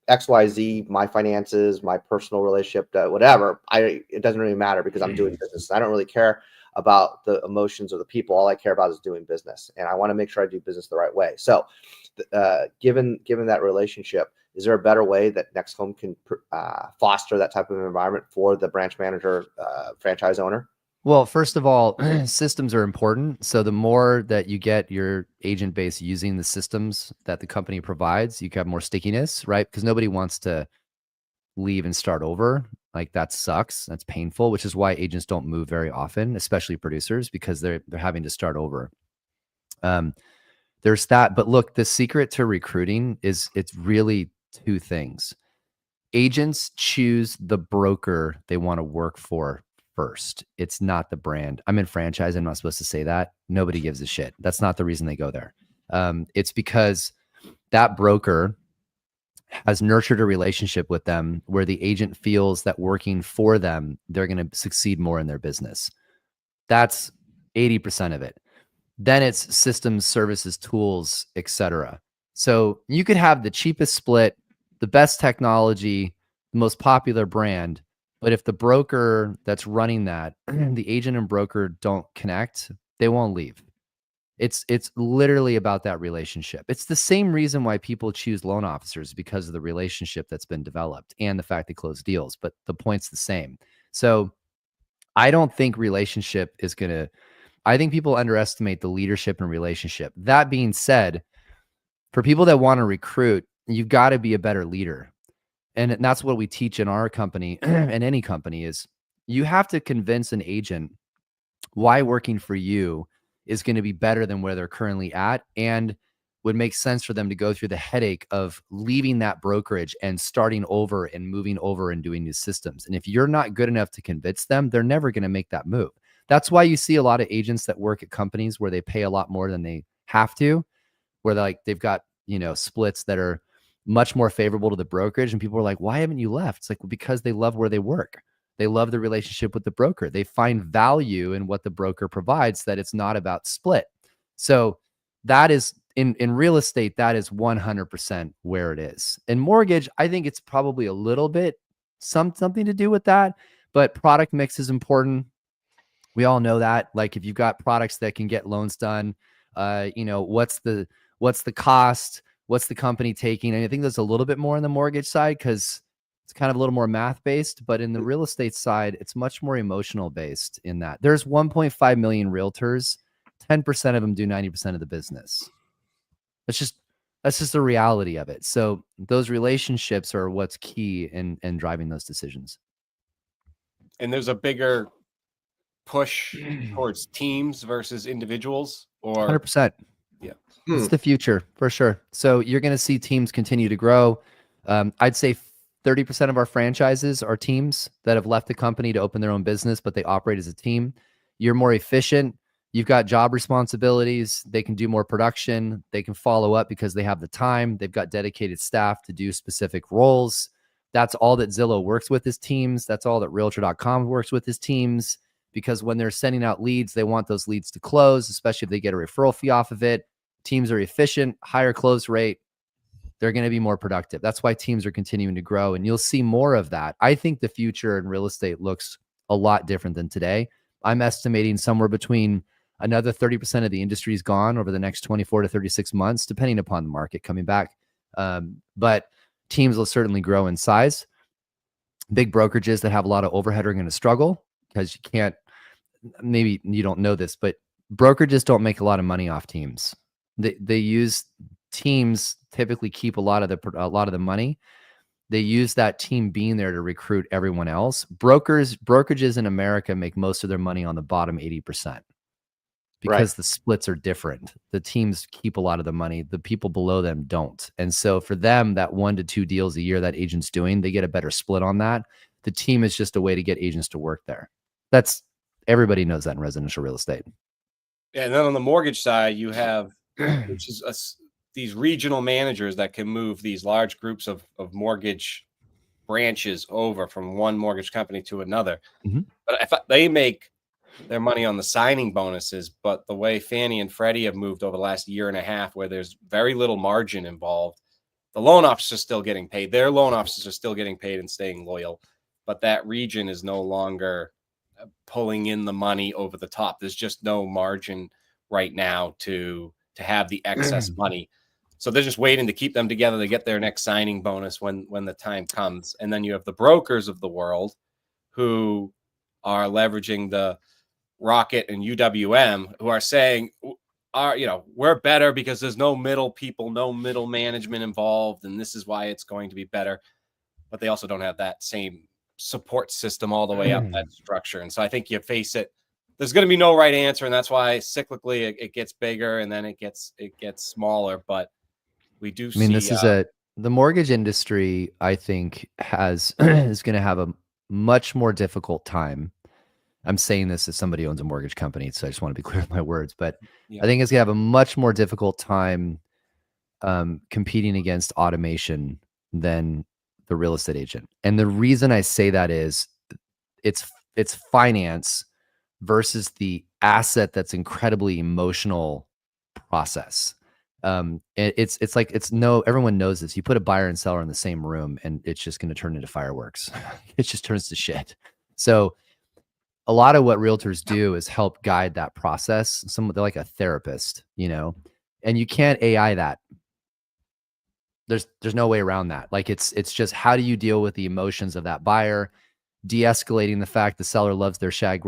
XYZ, my finances, my personal relationship, whatever. It doesn't really matter because I'm doing business. I don't really care about the emotions of the people. All I care about is doing business, and I want to make sure I do business the right way. So, given that relationship, is there a better way that NextHome can foster that type of environment for the branch manager, franchise owner? Well, first of all, systems are important. So the more that you get your agent base using the systems that the company provides, you have more stickiness, right? Because nobody wants to leave and start over. Like that sucks. That's painful, which is why agents don't move very often, especially producers, because they're having to start over. There's that. But look, the secret to recruiting it's really 2 things. Agents choose the broker they want to work for first. It's not the brand. I'm in franchise. I'm not supposed to say that. Nobody gives a shit. That's not the reason they go there. It's because that broker has nurtured a relationship with them where the agent feels that working for them, they're going to succeed more in their business. That's 80% of it. Then it's systems, services, tools, etc. So you could have the cheapest split, the best technology, the most popular brand, but if the broker that's running that, the agent and broker don't connect, they won't leave. It's literally about that relationship. It's the same reason why people choose loan officers, because of the relationship that's been developed and the fact they close deals, but the point's the same. So I don't think relationship is going to, I think people underestimate the leadership and relationship. That being said, for people that want to recruit, you've got to be a better leader. And that's what we teach in our company and any company is you have to convince an agent why working for you is going to be better than where they're currently at and would make sense for them to go through the headache of leaving that brokerage and starting over and moving over and doing these systems. And if you're not good enough to convince them, they're never going to make that move. That's why you see a lot of agents that work at companies where they pay a lot more than they have to, where they've got, splits that are much more favorable to the brokerage. And people are like, why haven't you left? It's like, well, because they love where they work. They love the relationship with the broker. They find value in what the broker provides, that it's not about split. So that is in real estate, that is 100% where it is. In mortgage, I think it's probably a little bit something to do with that, but product mix is important. We all know that. Like if you've got products that can get loans done, what's the cost? what's the company taking? And I think there's a little bit more on the mortgage side because it's kind of a little more math based, but in the real estate side, it's much more emotional based in that there's 1.5 million realtors. 10% of them do 90% of the business. That's just the reality of it. So those relationships are what's key in driving those decisions. And there's a bigger push towards teams versus individuals, or 100%. Yeah. It's the future for sure. So you're going to see teams continue to grow. I'd say 30% of our franchises are teams that have left the company to open their own business, but they operate as a team. You're more efficient. You've got job responsibilities. They can do more production. They can follow up because they have the time. They've got dedicated staff to do specific roles. That's all that Zillow works with is teams. That's all that Realtor.com works with is teams, because when they're sending out leads, they want those leads to close, especially if they get a referral fee off of it. Teams are efficient, higher close rate. They're going to be more productive. That's why teams are continuing to grow, and you'll see more of that. I think the future in real estate looks a lot different than today. I'm estimating somewhere between another 30% of the industry is gone over the next 24 to 36 months, depending upon the market coming back. But teams will certainly grow in size. Big brokerages that have a lot of overhead are going to struggle because you can't, maybe you don't know this, but brokerages don't make a lot of money off teams. They use teams, typically keep a lot of the money. They use that team being there to recruit everyone else. Brokerages in America make most of their money on the bottom 80% because the splits are different. The teams keep a lot of the money. The people below them don't. And so for them, that 1 to 2 deals a year that agent's doing, they get a better split on that. The team is just a way to get agents to work there. Everybody knows that in residential real estate. Yeah, and then on the mortgage side, you have these regional managers that can move these large groups of mortgage branches over from one mortgage company to another. Mm-hmm. But if they make their money on the signing bonuses, but the way Fannie and Freddie have moved over the last year and a half, where there's very little margin involved, the loan officers are still getting paid. Their loan officers are still getting paid and staying loyal, but that region is no longer pulling in the money over the top. There's just no margin right now to have the excess money. So they're just waiting to keep them together to get their next signing bonus when the time comes. And then you have the brokers of the world who are leveraging the Rocket and UWM, who are saying, we're better because there's no middle people, no middle management involved, and this is why it's going to be better. But they also don't have that same support system all the way up that structure. And so I think you face it. There's going to be no right answer, and that's why cyclically it gets bigger and then it gets smaller. But we do. This is the mortgage industry, I think, is going to have a much more difficult time. I'm saying this as somebody who owns a mortgage company, so I just want to be clear with my words. But I think it's going to have a much more difficult time competing against automation than the real estate agent. And the reason I say that is it's finance versus the asset that's incredibly emotional process. Everyone knows this. You put a buyer and seller in the same room and it's just going to turn into fireworks. It just turns to shit. So a lot of what realtors do is help guide that process. They're like a therapist, and you can't AI that. There's no way around that. Like it's just, how do you deal with the emotions of that buyer, de-escalating the fact the seller loves their shag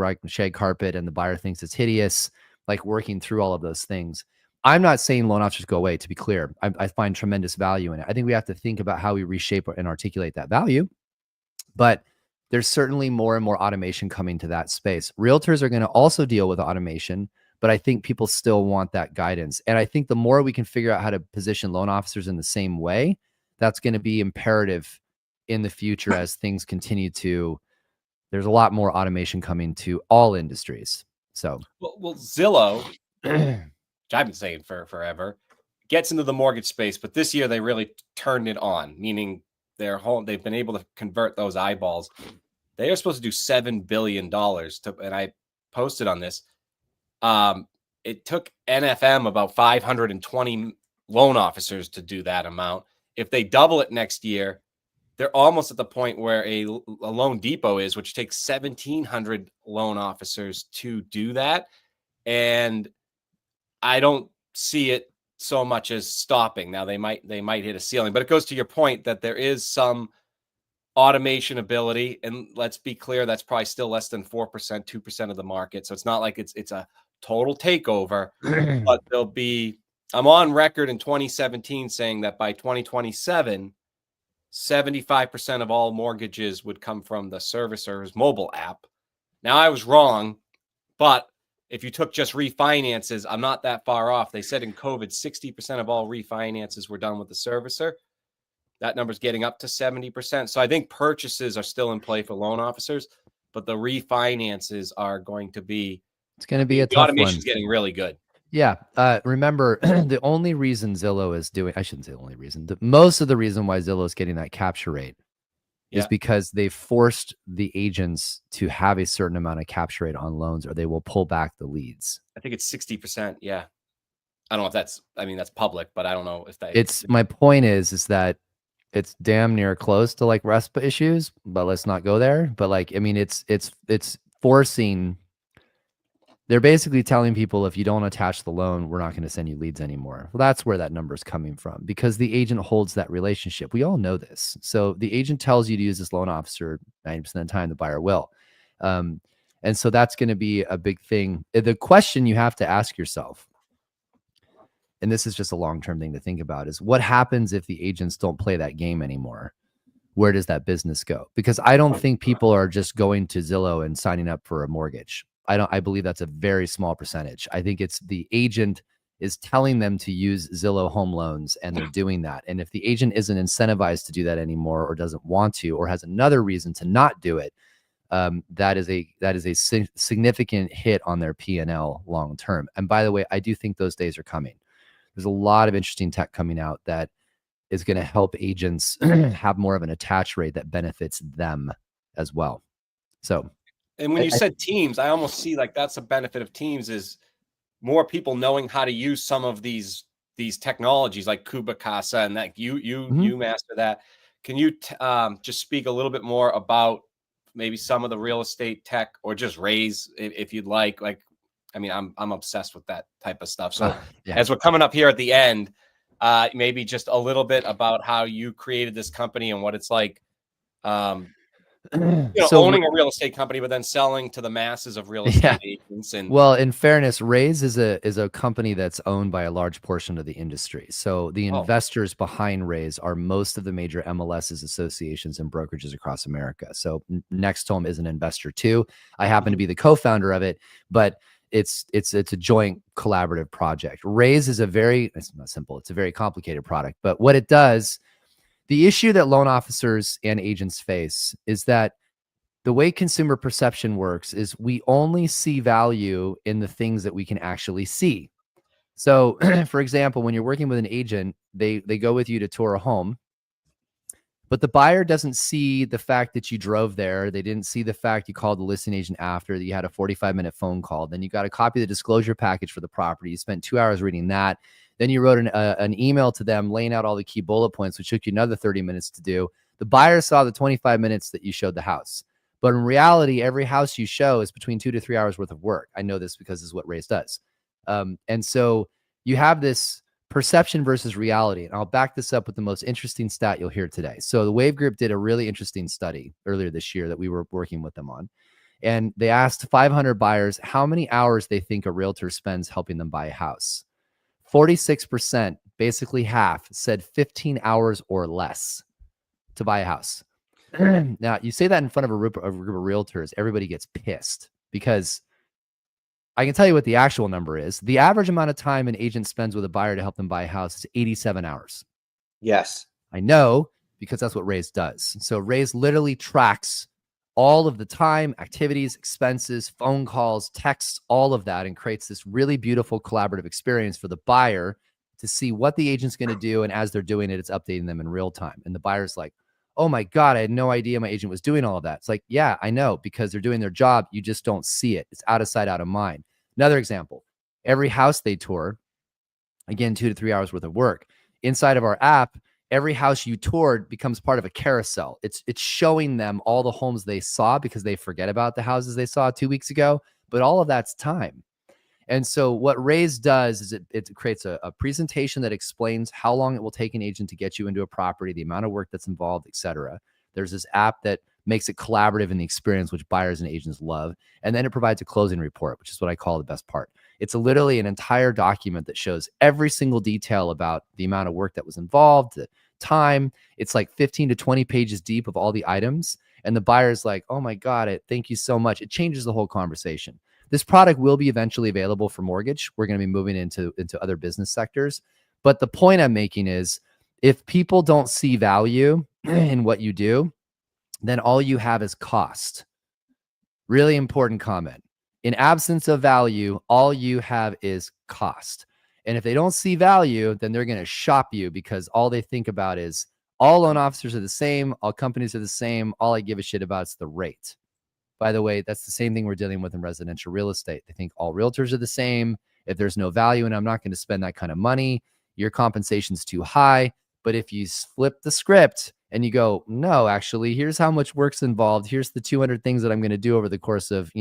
carpet and the buyer thinks it's hideous, like working through all of those things. I'm not saying loan officers go away, to be clear. I find tremendous value in it. I think we have to think about how we reshape and articulate that value, but there's certainly more and more automation coming to that space. Realtors are going to also deal with automation, but I think people still want that guidance. And I think the more we can figure out how to position loan officers in the same way, that's going to be imperative in the future as things continue to, there's a lot more automation coming to all industries. So, well Zillow, which I've been saying for forever, gets into the mortgage space, but this year they really turned it on, meaning they've been able to convert those eyeballs. They are supposed to do $7 billion and I posted on this. It took NFM about 520 loan officers to do that amount. If they double it next year, they're almost at the point where a Loan Depot is, which takes 1,700 loan officers to do that. And I don't see it so much as stopping. Now they might hit a ceiling, but it goes to your point that there is some automation ability, and let's be clear, that's probably still less than 4%, 2% of the market. So it's not like it's a total takeover, but there'll be, I'm on record in 2017 saying that by 2027, 75% of all mortgages would come from the servicer's mobile app. Now I was wrong, but if you took just refinances, I'm not that far off. They said in COVID, 60% of all refinances were done with the servicer. That number's getting up to 70%. So I think purchases are still in play for loan officers, but the refinances are going to be, it's going to be a the tough automation's one. getting really good. Yeah. Remember, the only reason Zillow is doing, I shouldn't say the only reason, most of the reason why Zillow is getting that capture rate is because they forced the agents to have a certain amount of capture rate on loans, or they will pull back the leads. I think it's 60%. Yeah. I don't know if that's, I mean, that's public, but I don't know if that. It's, my point is that it's damn near close to like RESPA issues, but let's not go there. But like, I mean, it's forcing, they're basically telling people, if you don't attach the loan, we're not going to send you leads anymore. Well, that's where that number is coming from, because the agent holds that relationship. We all know this. So the agent tells you to use this loan officer 90% of the time, the buyer will. And so that's going to be a big thing. The question you have to ask yourself, and this is just a long-term thing to think about, is what happens if the agents don't play that game anymore? Where does that business go? Because I don't think people are just going to Zillow and signing up for a mortgage. I believe that's a very small percentage. I think it's the agent is telling them to use Zillow Home Loans, and they're doing that. And if the agent isn't incentivized to do that anymore, or doesn't want to, or has another reason to not do it, that is a significant hit on their P&L long term. And by the way, I do think those days are coming. There's a lot of interesting tech coming out that is going to help agents have more of an attach rate that benefits them as well. So, and when you said Teams, I almost see like that's a benefit of Teams, is more people knowing how to use some of these technologies like Kubicasa, and that you master that. Can you just speak a little bit more about maybe some of the real estate tech, or just Raise if you'd like? Like, I mean, I'm obsessed with that type of stuff. So as we're coming up here at the end, maybe just a little bit about how you created this company and what it's like, owning a real estate company, but then selling to the masses of real estate agents. And well, in fairness, Raise is a company that's owned by a large portion of the industry. So the investors behind Raise are most of the major MLSs, associations, and brokerages across America. So Next Home is an investor too. I happen to be the co-founder of it, but it's a joint collaborative project. Raise is it's not simple. It's a very complicated product, but what it does, the issue that loan officers and agents face is that the way consumer perception works is we only see value in the things that we can actually see. So for example, when you're working with an agent, they go with you to tour a home, but the buyer doesn't see the fact that you drove there. They didn't see the fact you called the listing agent after, that you had a 45-minute phone call. Then you got a copy of the disclosure package for the property. You spent 2 hours reading that. Then you wrote an email to them laying out all the key bullet points, which took you another 30 minutes to do. The buyer saw the 25 minutes that you showed the house. But in reality, every house you show is between 2 to 3 hours worth of work. I know this because this is what Raise does. And so you have this perception versus reality. And I'll back this up with the most interesting stat you'll hear today. So the Wave Group did a really interesting study earlier this year that we were working with them on. And they asked 500 buyers how many hours they think a realtor spends helping them buy a house. 46%, basically half, said 15 hours or less to buy a house. Now, you say that in front of a group of realtors, everybody gets pissed, because I can tell you what the actual number is. The average amount of time an agent spends with a buyer to help them buy a house is 87 hours. Yes. I know, because that's what Raise does. So Raise literally tracks all of the time, activities, expenses, phone calls, texts, all of that, and creates this really beautiful collaborative experience for the buyer to see what the agent's going to do. And as they're doing it, it's updating them in real time. And the buyer's like, oh my God, I had no idea my agent was doing all of that. It's like, yeah, I know, because they're doing their job. You just don't see it. It's out of sight, out of mind. Another example, every house they tour, again, 2 to 3 hours worth of work. Inside of our app, every house you toured becomes part of a carousel. It's showing them all the homes they saw, because they forget about the houses they saw 2 weeks ago, but all of that's time. And so what Raise does is it creates a presentation that explains how long it will take an agent to get you into a property, the amount of work that's involved, et cetera. There's this app that makes it collaborative in the experience, which buyers and agents love. And then it provides a closing report, which is what I call the best part. It's literally an entire document that shows every single detail about the amount of work that was involved, the time. It's like 15 to 20 pages deep of all the items. And the buyer's like, oh my God, thank you so much. It changes the whole conversation. This product will be eventually available for mortgage. We're going to be moving into other business sectors. But the point I'm making is, if people don't see value in what you do, then all you have is cost. Really important comment. In absence of value, all you have is cost. And if they don't see value, then they're going to shop you, because all they think about is all loan officers are the same, all companies are the same, all I give a shit about is the rate. By the way, that's the same thing we're dealing with in residential real estate. They think all realtors are the same. If there's no value and I'm not going to spend that kind of money, your compensation's too high. But if you flip the script and you go, no, actually, here's how much work's involved. Here's the 200 things that I'm going to do over the course of,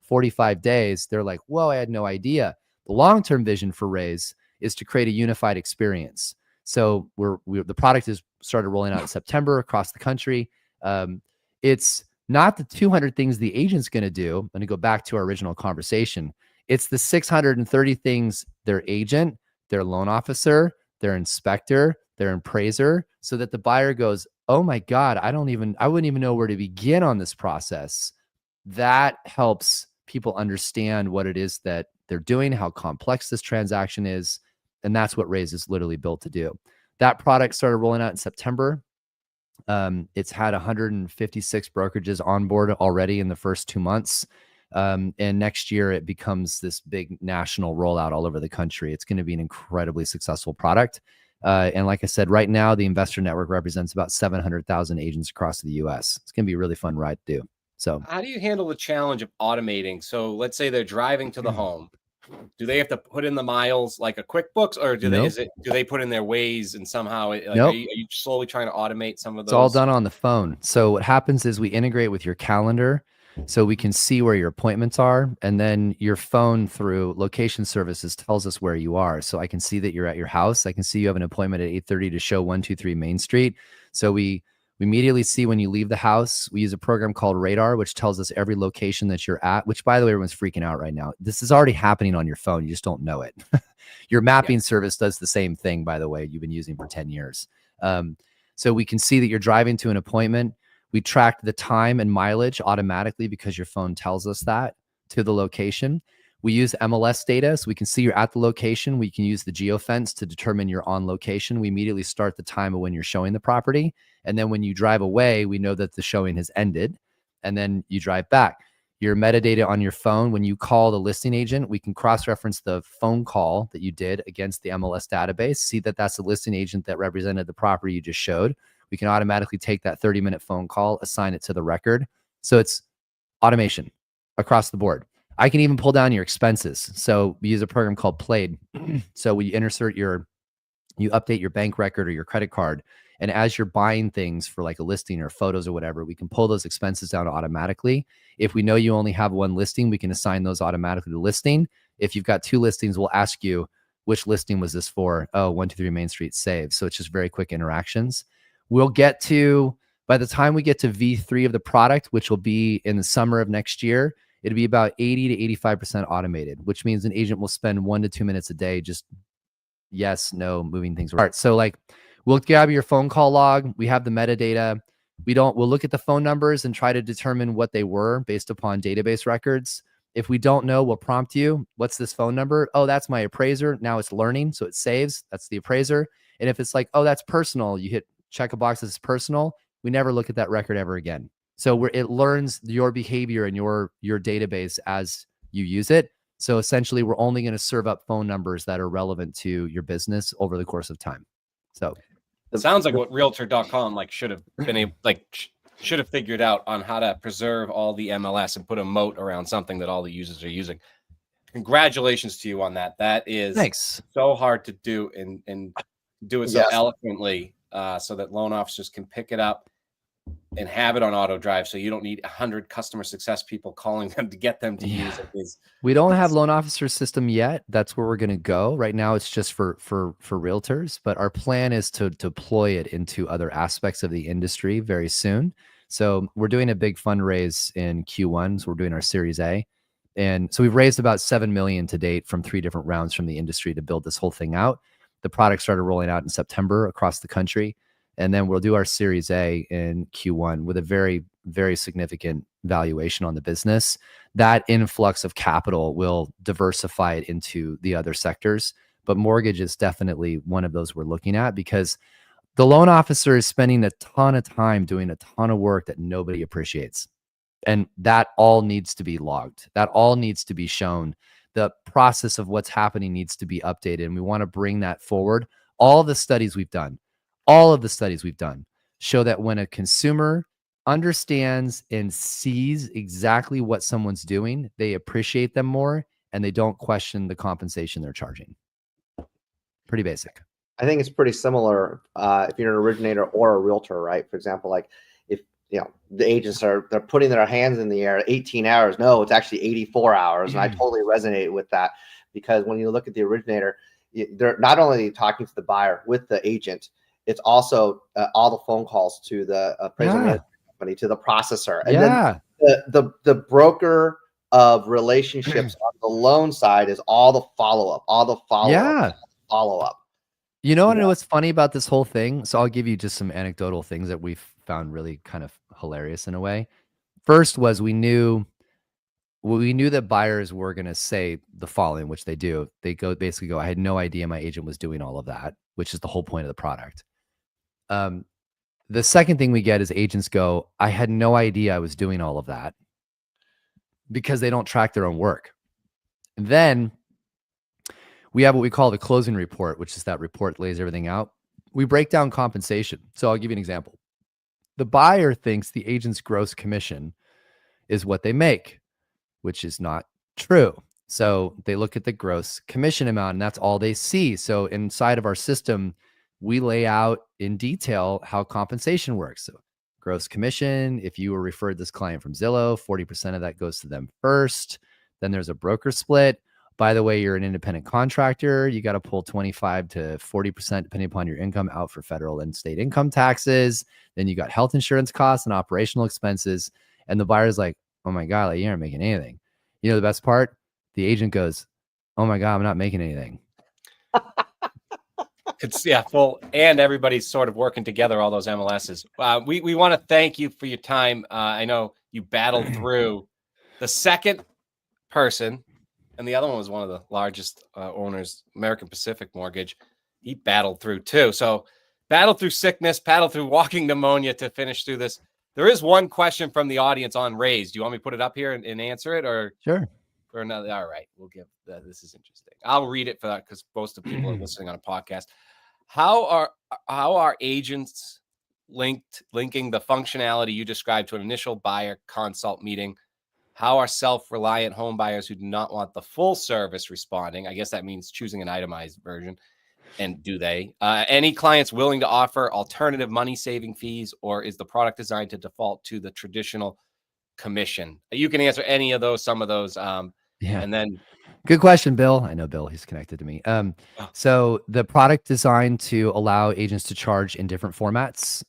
45 days. They're like, whoa, I had no idea. The long-term vision for Raise is to create a unified experience. So the product is started rolling out in September across the country. It's not the 200 things the agent's going to do. I'm going to go back to our original conversation. It's the 630 things their agent, their loan officer, their inspector, their appraiser, so that the buyer goes, oh my God, I wouldn't even know where to begin on this process. That helps people understand what it is that they're doing, how complex this transaction is. And that's what Raise is literally built to do. That product started rolling out in September. It's had 156 brokerages on board already in the first 2 months. And next year it becomes this big national rollout all over the country. It's going to be an incredibly successful product. And like I said, right now, the Investor Network represents about 700,000 agents across the US. It's going to be a really fun ride to do. So how do you handle the challenge of automating? So let's say they're driving to the home. Do they have to put in the miles like a QuickBooks, or do they put in their Waze and somehow are you slowly trying to automate some of those? It's all done on the phone. So what happens is we integrate with your calendar, so we can see where your appointments are, and then your phone through location services tells us where you are. So I can see that you're at your house. I can see you have an appointment at 8:30 to show 123 Main Street. So we immediately see when you leave the house. We use a program called Radar, which tells us every location that you're at, which, by the way, everyone's freaking out right now. This is already happening on your phone. You just don't know it. Your mapping service does the same thing, by the way, you've been using for 10 years. So we can see that you're driving to an appointment. We track the time and mileage automatically because your phone tells us that to the location. We use MLS data, so we can see you're at the location. We can use the geofence to determine you're on location. We immediately start the time of when you're showing the property. And then when you drive away, we know that the showing has ended. And then you drive back. Your metadata on your phone, when you call the listing agent, we can cross-reference the phone call that you did against the MLS database, see that that's the listing agent that represented the property you just showed. We can automatically take that 30-minute phone call, assign it to the record. So it's automation across the board. I can even pull down your expenses. So we use a program called Plaid. So we you update your bank record or your credit card. And as you're buying things for like a listing or photos or whatever, we can pull those expenses down automatically. If we know you only have one listing, we can assign those automatically to listing. If you've got two listings, we'll ask you, which listing was this for? Oh, 123 Main Street, save. So it's just very quick interactions. We'll get to, by the time we get to V3 of the product, which will be in the summer of next year, it'll be about 80 to 85% automated, which means an agent will spend 1 to 2 minutes a day just yes, no, moving things apart. So like we'll grab your phone call log. We have the metadata. We'll look at the phone numbers and try to determine what they were based upon database records. If we don't know, we'll prompt you. What's this phone number? Oh, that's my appraiser. Now it's learning. So it saves. That's the appraiser. And if it's like, oh, that's personal, you hit check a box as personal. We never look at that record ever again. So it learns your behavior and your database as you use it. So essentially, we're only going to serve up phone numbers that are relevant to your business over the course of time. So it sounds like what Realtor.com should have been able, should have figured out on how to preserve all the MLS and put a moat around something that all the users are using. Congratulations to you on that. That is thanks. So hard to do and do it so eloquently so that loan officers can pick it up. and have it on auto drive, so you don't need 100 customer success people calling them to get them to use it. We don't have loan officer system yet. That's where we're going to go. Right now, it's just for realtors, but our plan is to deploy it into other aspects of the industry very soon. So we're doing a big fundraise in Q1. So we're doing our Series A, and so we've raised about 7 million to date from 3 different rounds from the industry to build this whole thing out. The product started rolling out in September across the country, and then we'll do our Series A in Q1 with a very, very significant valuation on the business. That influx of capital will diversify it into the other sectors, but mortgage is definitely one of those we're looking at, because the loan officer is spending a ton of time doing a ton of work that nobody appreciates. And that all needs to be logged. That all needs to be shown. The process of what's happening needs to be updated. And we want to bring that forward. All of the studies we've done show that when a consumer understands and sees exactly what someone's doing, they appreciate them more and they don't question the compensation they're charging. Pretty basic. I think it's pretty similar if you're an originator or a realtor, right? For example, like if the agents they're putting their hands in the air 18 hours. No, it's actually 84 hours. And I totally resonate with that, because when you look at the originator, they're not only talking to the buyer with the agent, it's also all the phone calls to the appraisal management company, to the processor, and then the broker of relationships on the loan side is all the follow-up, follow-up. You know what's funny about this whole thing? So I'll give you just some anecdotal things that we've found really kind of hilarious in a way. First was we knew that buyers were going to say the following, which they do. They basically go, I had no idea my agent was doing all of that, which is the whole point of the product. The second thing we get is agents go, I had no idea I was doing all of that, because they don't track their own work. And then we have what we call the closing report, which is that report that lays everything out. We break down compensation. So I'll give you an example. The buyer thinks the agent's gross commission is what they make, which is not true. So they look at the gross commission amount and that's all they see. So inside of our system, we lay out in detail how compensation works. So gross commission, if you were referred this client from Zillow, 40% of that goes to them first. Then there's a broker split. By the way, you're an independent contractor. You got to pull 25 to 40%, depending upon your income, out for federal and state income taxes. Then you got health insurance costs and operational expenses. And the buyer's like, oh my God, like, you aren't making anything. You know, the best part, the agent goes, oh my God, I'm not making anything. It's full, and everybody's sort of working together, all those MLSs. We want to thank you for your time. I know you battled through the second person, and the other one was one of the largest owners, American Pacific Mortgage. He battled through too. So battled through sickness, battled through walking pneumonia to finish through this. There is one question from the audience on Raise. Do you want me to put it up here and answer it, or sure? Or another? All right, we'll give that. This is interesting. I'll read it for that because most of the people are listening on a podcast. How are agents linking the functionality you described to an initial buyer consult meeting? How are self-reliant home buyers who do not want the full service responding? I guess that means choosing an itemized version. And do they? Any clients willing to offer alternative money-saving fees, or is the product designed to default to the traditional commission? You can answer any of those, some of those. And then good question, Bill. I know Bill, he's connected to me. So the product designed to allow agents to charge in different formats,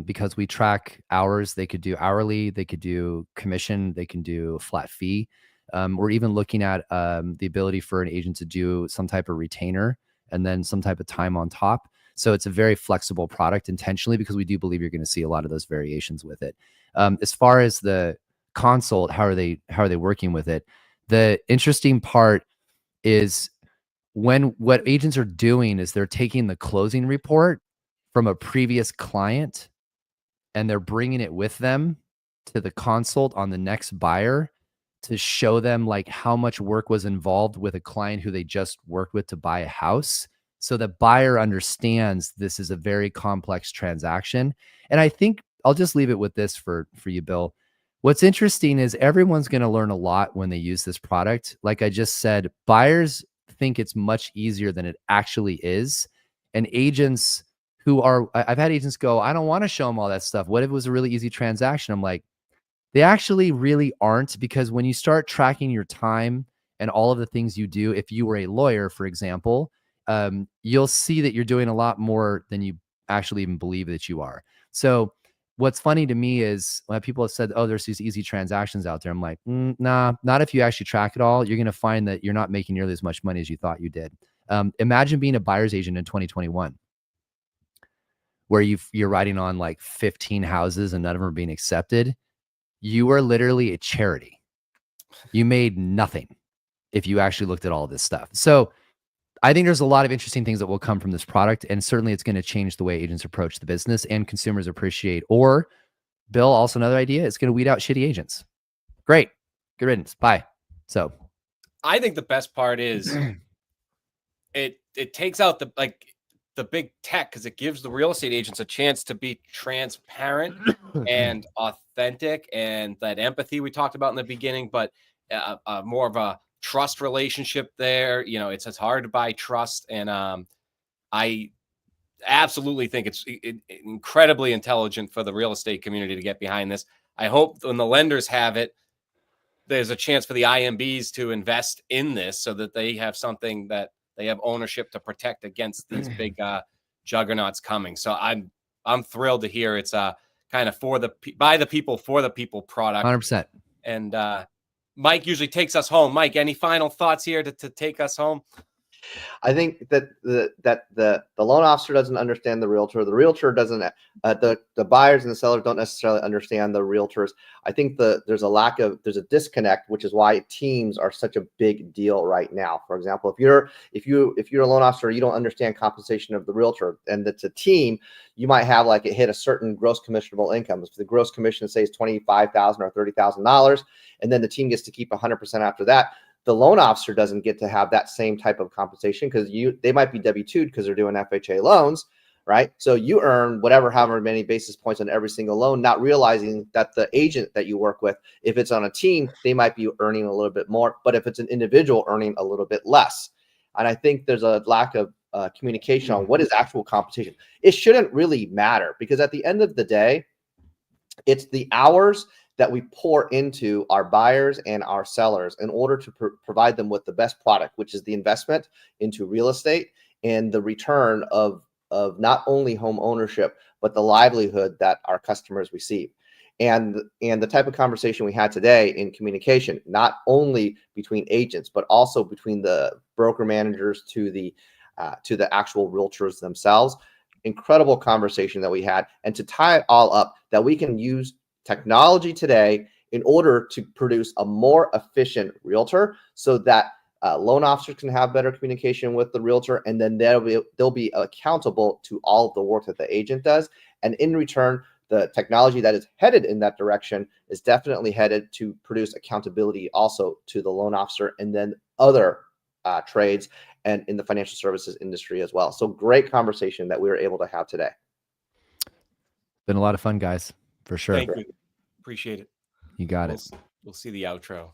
because we track hours. They could do hourly, they could do commission, they can do flat fee. We're even looking at the ability for an agent to do some type of retainer and then some type of time on top. So it's a very flexible product intentionally, because we do believe you're going to see a lot of those variations with it. As far as the consult, how are they working with it? The interesting part is what agents are doing is they're taking the closing report from a previous client and they're bringing it with them to the consult on the next buyer to show them like how much work was involved with a client who they just worked with to buy a house. So the buyer understands this is a very complex transaction. And I think I'll just leave it with this for you, Bill. What's interesting is everyone's going to learn a lot when they use this product. Like I just said, buyers think it's much easier than it actually is. And agents who are, I've had agents go, I don't want to show them all that stuff. What if it was a really easy transaction? I'm like, they actually really aren't, because when you start tracking your time and all of the things you do, if you were a lawyer, for example, you'll see that you're doing a lot more than you actually even believe that you are. So what's funny to me is when people have said, oh, there's these easy transactions out there. I'm like, nah, not if you actually track it all. You're going to find that you're not making nearly as much money as you thought you did. Imagine being a buyer's agent in 2021, where you're writing on like 15 houses and none of them are being accepted. You are literally a charity. You made nothing if you actually looked at all this stuff. So I think there's a lot of interesting things that will come from this product, and certainly it's going to change the way agents approach the business and consumers appreciate. Or, Bill, also another idea, it's going to weed out shitty agents. Great. Good riddance. Bye. So I think the best part is it takes out the big tech, because it gives the real estate agents a chance to be transparent and authentic, and that empathy we talked about in the beginning, but more of a trust relationship there. You know, it's hard to buy trust. And I absolutely think it's incredibly intelligent for the real estate community to get behind this. I hope when the lenders have it, there's a chance for the IMBs to invest in this so that they have something that they have ownership to protect against these big juggernauts coming. So I'm thrilled to hear it's kind of by the people for the people product. 100%. And Mike usually takes us home. Mike, any final thoughts here to take us home? I think that the loan officer doesn't understand the realtor. The realtor doesn't. The buyers and the sellers don't necessarily understand the realtors. I think there's a disconnect, which is why teams are such a big deal right now. For example, if you're a loan officer, you don't understand compensation of the realtor, and it's a team. You might have like it hit a certain gross commissionable income. If the gross commission says $25,000 or $30,000, and then the team gets to keep 100% after that. The loan officer doesn't get to have that same type of compensation, because they might be W-2'd because they're doing FHA loans, right? So you earn however many basis points on every single loan, not realizing that the agent that you work with, if it's on a team, they might be earning a little bit more, but if it's an individual, earning a little bit less. And I think there's a lack of communication on what is actual compensation. It shouldn't really matter, because at the end of the day, it's the hours that we pour into our buyers and our sellers in order to provide them with the best product, which is the investment into real estate and the return of not only home ownership, but the livelihood that our customers receive. And the type of conversation we had today in communication, not only between agents, but also between the broker managers to the actual realtors themselves. Incredible conversation that we had. And to tie it all up, that we can use technology today in order to produce a more efficient realtor, so that loan officers can have better communication with the realtor, and then they'll be accountable to all of the work that the agent does. And in return, the technology that is headed in that direction is definitely headed to produce accountability also to the loan officer, and then other trades and in the financial services industry as well. So great conversation that we were able to have today. Been a lot of fun, guys, for sure. Thank you. Appreciate it. You got it. We'll see the outro.